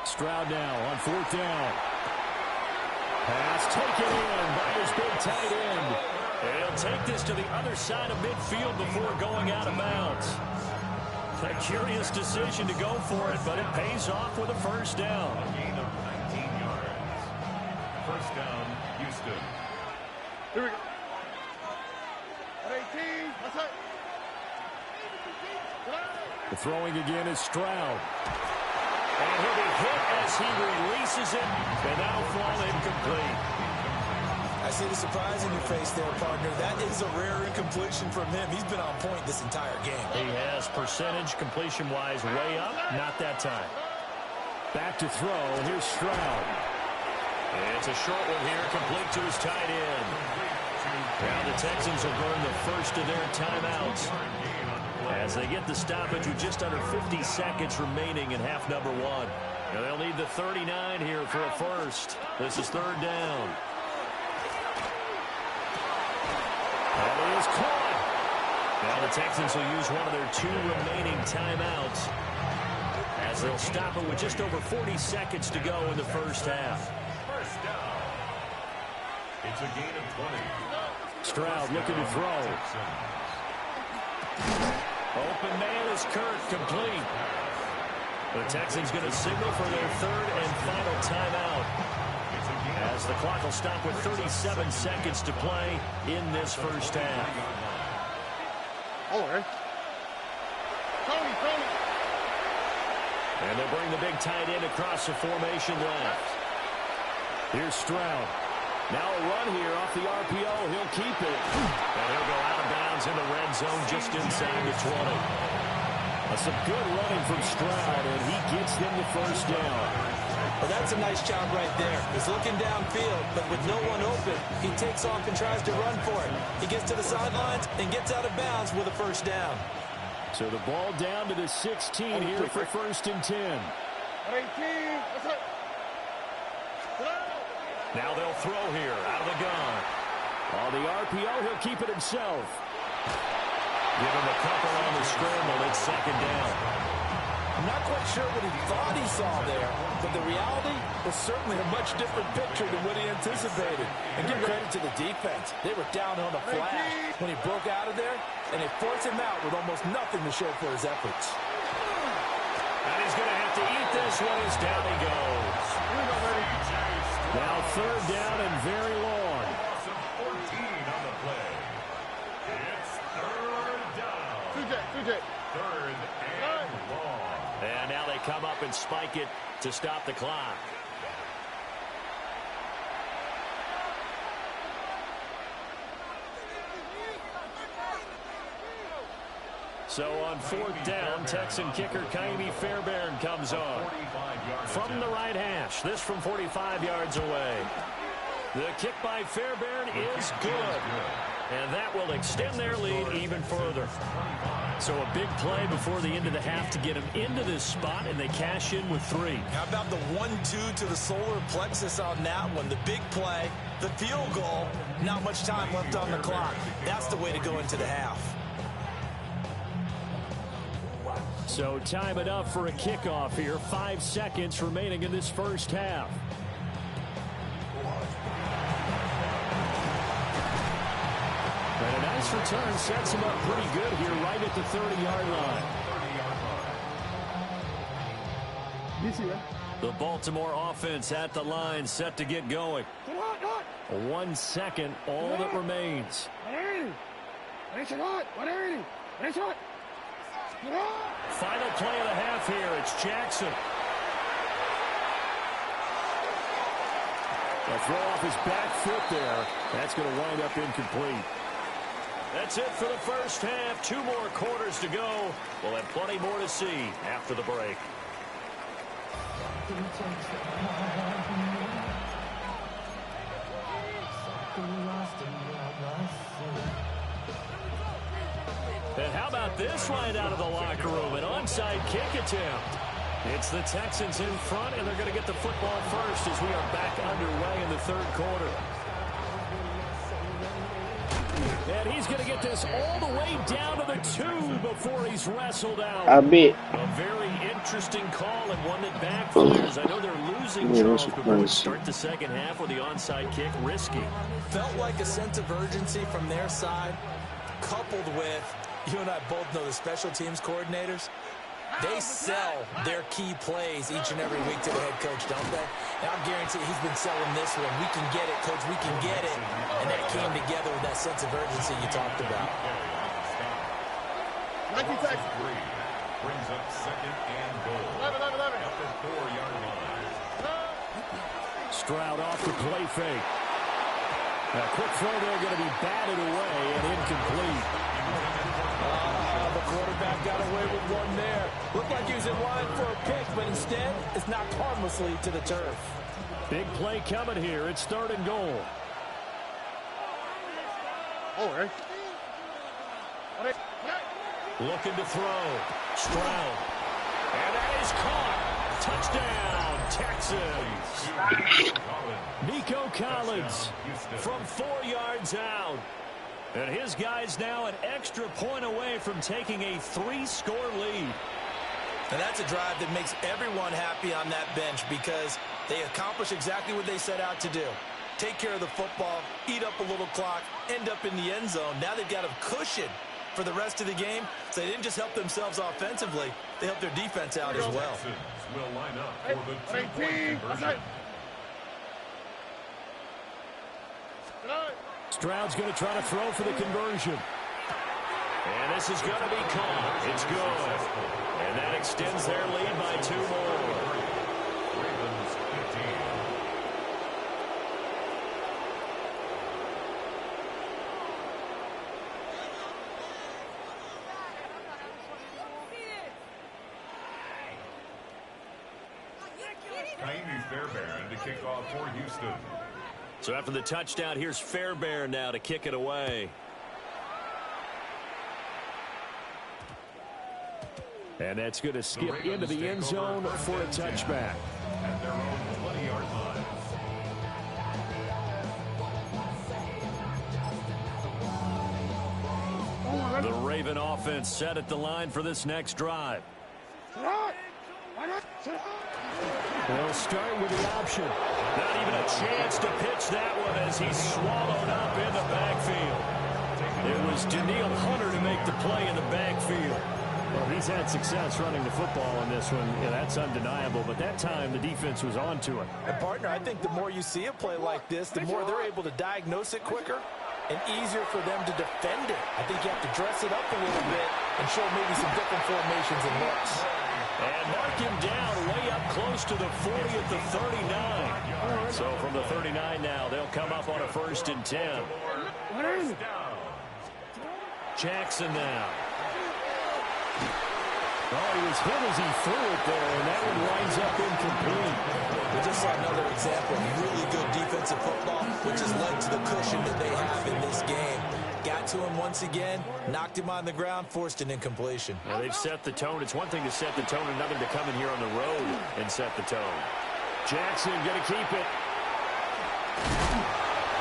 Stroud now on fourth down. Pass taken in by his big tight end. He'll take this to the other side of midfield before going out of bounds. A curious decision to go for it, but it pays off with a first down. A gain of 19 yards. First down, Houston. Here we go. At 18. That's it. The throwing again is Stroud. And he'll be hit as he releases it, and that'll fall incomplete. I see the surprise in your face there, partner. That is a rare incompletion from him. He's been on point this entire game. He has percentage completion-wise way up. Not that time. Back to throw. Here's Stroud. It's a short one here, complete to his tight end. Now the Texans will burn the first of their timeouts as they get the stoppage with just under 50 seconds remaining in half number one. Now they'll need the 39 here for a first. This is third down. And he is caught. Now the Texans will use one of their two remaining timeouts as they'll stop it with just over 40 seconds to go in the first half. First down. It's a gain of 20. Stroud looking to throw. Open man is Kirk, complete. The Texans going to signal for their third and final timeout as the clock will stop with 37 seconds to play in this first half. All right. Tony. And they'll bring the big tight end across the formation left. Here's Stroud. Now a run here off the RPO. He'll keep it. And he'll go out of bounds in the red zone just inside the 20. Some good running from Stroud, and he gets them the first down. Well, that's a nice job right there. He's looking downfield, but with no one open, he takes off and tries to run for it. He gets to the sidelines and gets out of bounds with a first down. So the ball down to the 16 here for first and 10. At 18. That's it. Now they'll throw here out of the gun. On the RPO, he'll keep it himself. Give him a couple on the scramble. It's second down. I'm not quite sure what he thought he saw there, but the reality was certainly a much different picture than what he anticipated. And give credit to the defense. They were down on the flash when he broke out of there, and they forced him out with almost nothing to show for his efforts. And he's going to have to eat this one as down he goes. Now third down and very long. Loss of 14 on the play. It's third down. CJ. Third and long. And now they come up and spike it to stop the clock. So on fourth down, Texan kicker Ka'imi Fairbairn comes on. From the right hash, this from 45 yards away. The kick by Fairbairn is good. And that will extend their lead even further. So a big play before the end of the half to get them into this spot, and they cash in with 3. How about the 1-2 to the solar plexus on that one? The big play, the field goal, not much time left on the clock. That's the way to go into the half. So time enough for a kickoff here. 5 seconds remaining in this first half. this return sets him up pretty good here right at the 30-yard line. The Baltimore offense at the line, set to get going. 1 second, all that remains. Final play of the half here. It's Jackson. A throw off his back foot there. That's going to wind up incomplete. That's it for the first half. 2 more quarters to go. We'll have plenty more to see after the break. And how about this right out of the locker room? An onside kick attempt. It's the Texans in front, and they're going to get the football first as we are back underway in the 3rd quarter. And he's going to get this all the way down to the 2 before he's wrestled out. I bet. A very interesting call and one that backfires. I know they're losing, Charles, but we start the second half with the onside kick risky. Felt like a sense of urgency from their side, coupled with, you and I both know the special teams coordinators. They sell their key plays each and every week to the head coach, don't they? And I guarantee he's been selling this one. We can get it, coach. We can get it. And that came together with that sense of urgency you talked about. Brings up 2nd and goal. 11. At the 4-yard line. Stroud off the play fake. A quick throw there going to be batted away and incomplete. The quarterback got away with one there. Looked like he was in line for a pick, but instead it's knocked harmlessly to the turf. Big play coming here. It's 3rd and goal. Looking to throw. Stroud. And that is caught. Touchdown, Texans. Nico Collins from 4 yards out. And his guys now an extra point away from taking a 3-score lead. And that's a drive that makes everyone happy on that bench because they accomplish exactly what they set out to do. Take care of the football, eat up a little clock, end up in the end zone. Now they've got a cushion for the rest of the game. So they didn't just help themselves offensively, they helped their defense out as well. Will line up for the 2-point conversion. Stroud's going to try to throw for the conversion. And this is going to be caught. It's good. And that extends their lead by 2 more. Ravens 15. Kaimi Fairbairn to kick off for Houston. So after the touchdown, here's Fairbairn now to kick it away. And that's going to skip into the end zone for a touchback. At their own 20-yard line. The Raven offense set at the line for this next drive. They'll start with the option. Not even a chance to pitch that one as he's swallowed up in the backfield. It was Danielle Hunter to make the play in the backfield. Well, he's had success running the football in this one. Yeah, that's undeniable. But that time, the defense was onto it. And, partner, I think the more you see a play like this, the more they're able to diagnose it quicker and easier for them to defend it. I think you have to dress it up a little bit and show maybe some different formations and looks. And mark him down way up close to the 40 at the 39. So from the 39 now, they'll come up on a 1st and 10. Jackson now. Oh, he was hit as he threw it there, and that one winds up incomplete. We just saw another example of really good defensive football, which has led to the cushion that they have in this game. Got to him once again, knocked him on the ground, forced an incompletion. Well, they've set the tone. It's one thing to set the tone, another to come in here on the road and set the tone. Jackson going to keep it.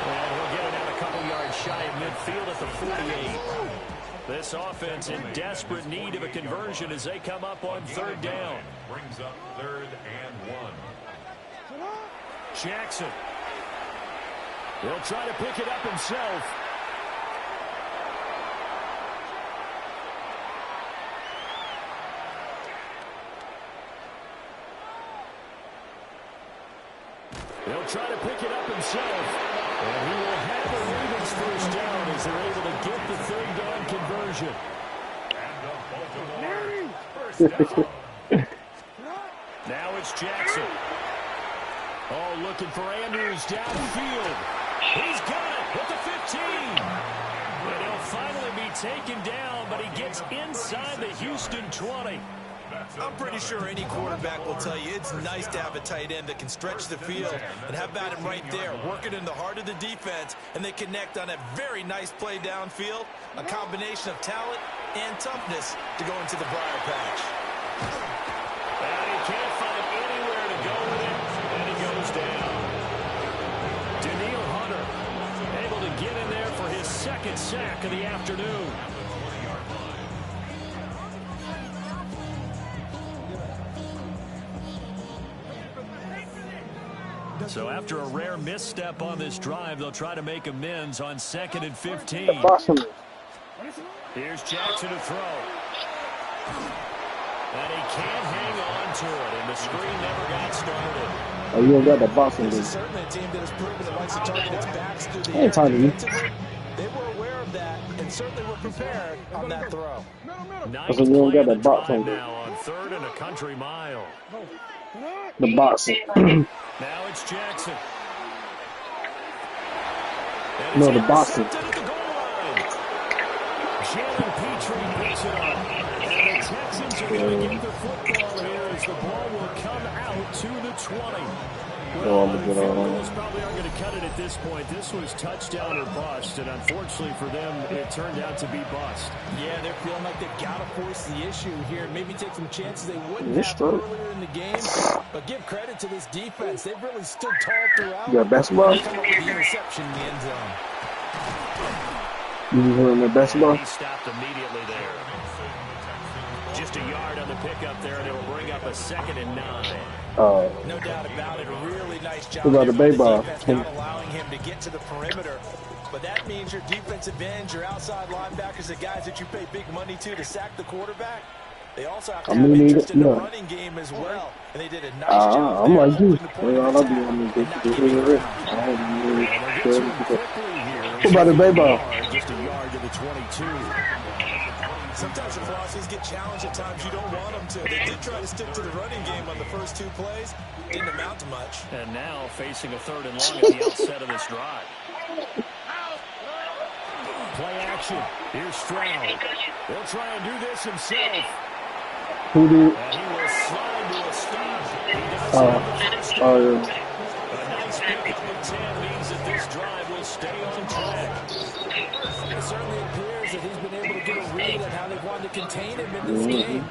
And he'll get it out a couple yards shy of midfield at the 48. This offense in desperate need of a conversion as they come up on 3rd down. Brings up 3rd and 1. Jackson. He'll try to pick it up himself. He'll try to pick it up himself. And he will have the Ravens first down as they're able to get the third down conversion. Now it's Jackson. Oh, looking for Andrews downfield. He's got it at the 15. And he'll finally be taken down, but he gets inside the Houston 20. I'm pretty sure any quarterback will tell you it's nice to have a tight end that can stretch the field. And how about him right there, working in the heart of the defense, and they connect on a very nice play downfield. A combination of talent and toughness to go into the briar patch. And he can't find anywhere to go with it, and he goes down. Daniil Hunter able to get in there for his second sack of the afternoon. So after a rare misstep on this drive, they'll try to make amends on 2nd and 15. Here's Jackson to throw. And he can't hang on to it, and the screen never got started. Oh, you don't got the box in This is this. certainly a team that has proven it likes to target its backs through the I ain't air talking to you. defensively. They were aware of that and certainly were prepared on that throw. Ninth So you don't play got of the that box drive on you. now on 3rd and a country mile. The boxing. Now it's Jackson. And No, it's the boxing. intercepted at the goal line. Jalen Petrie picks it up. And the Texans are going to get the football here as the ball will come out to the 20. Oh, I'm Well, gonna the get field on. goals probably aren't going to cut it at this point. This was touchdown or bust, and unfortunately for them, it turned out to be bust. Yeah, they're feeling like they've got to force the issue here. Maybe take some chances they wouldn't This have true. earlier in the game. But give credit to this defense. They've really stood tall throughout. You got basketball? Come up with the interception in the end zone. You heard the basketball? He stopped immediately there. Just a yard on the pickup there, and it will bring up a 2nd and 9. No doubt about it. A really nice job What about the there by baseball? defense, not allowing him to get to the perimeter. But that means your defensive ends, your outside linebackers, the guys that you pay big money to sack the quarterback, they also have to have interest in the running game as well. And they did a nice job. I'm there, like you. holding the point All of I attack do, I mean, and not giving this ground. I haven't really Quickly here. What about the baseball? Just a yard to the 22. Sometimes your philosophies get challenged at times you don't want them to. They did try to stick to the running game on the first 2 plays. Didn't amount to much. And now facing a 3rd and long at the outset of this drive. Play action. Here's Stroud. He'll try and do this himself. Who did? And he will slide to a stop. He does it on the first down. Yeah. A nice pick up of 10 means that this drive will stay on track. It certainly appears that he's been able to get a read on how they've wanted to contain him in this game.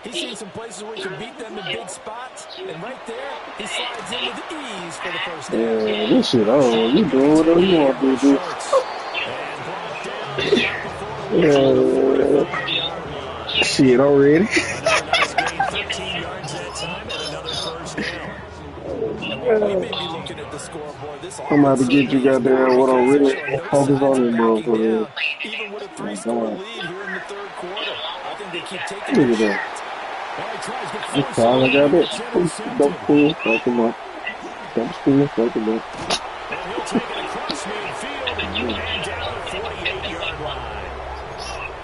He's seen some places where he can beat them in big spots, and right there, he slides in with ease for the first down. Yeah, this shit, oh, you doing whatever you want to do. Yeah. Shit already. Nice gain, 13 yards that time, and another first down. We may be looking at the scoreboard. This I'm about to get you goddamn what I'm really focused on in backing bro. down, even with a 3-score lead here in the 3rd quarter. I think they keep taking Look at their that. shots. Well, he tries to This force time I it. got it. It's intercepted. Don't pull, fuck him up. Don't pull, fuck him up. And he'll take it across midfield and down the 48-yard line.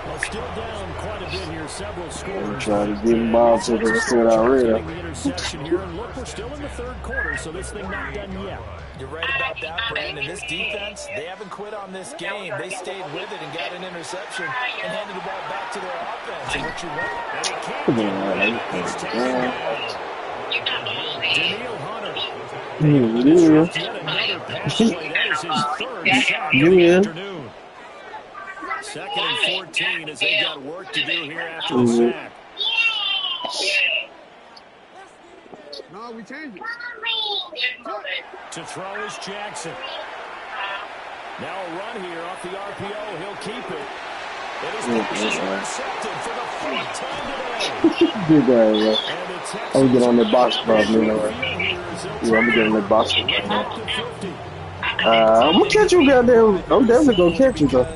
Well, still down quite a bit here. Several scores. Trying to get him ball to the set already. Getting the interception here. And look, we're still in the 3rd quarter, so this thing not done yet. You're right about that, Brandon. This defense, they haven't quit on this game. They stayed with it and got an interception and handed the ball back to their offense. And what you want? And he can't Come get on, it. man. He's taken down. Daniil Hunter. Yeah. Yet another pass play. That is his 3rd sack of the Yeah. afternoon. 2nd and 14 as they got work to do here after the sack. No, we changed it. To throw is Jackson. Now a run here off the RPO. He'll keep it. And his pass is intercepted for the 4th time today. Good guy, bro. And the Texans I'm gonna get on the box, bro. are You know, field here as they'll yeah, I'm gonna get on the box. take it up to 50. I'm gonna catch you, goddamn. I'm definitely gonna catch you, though.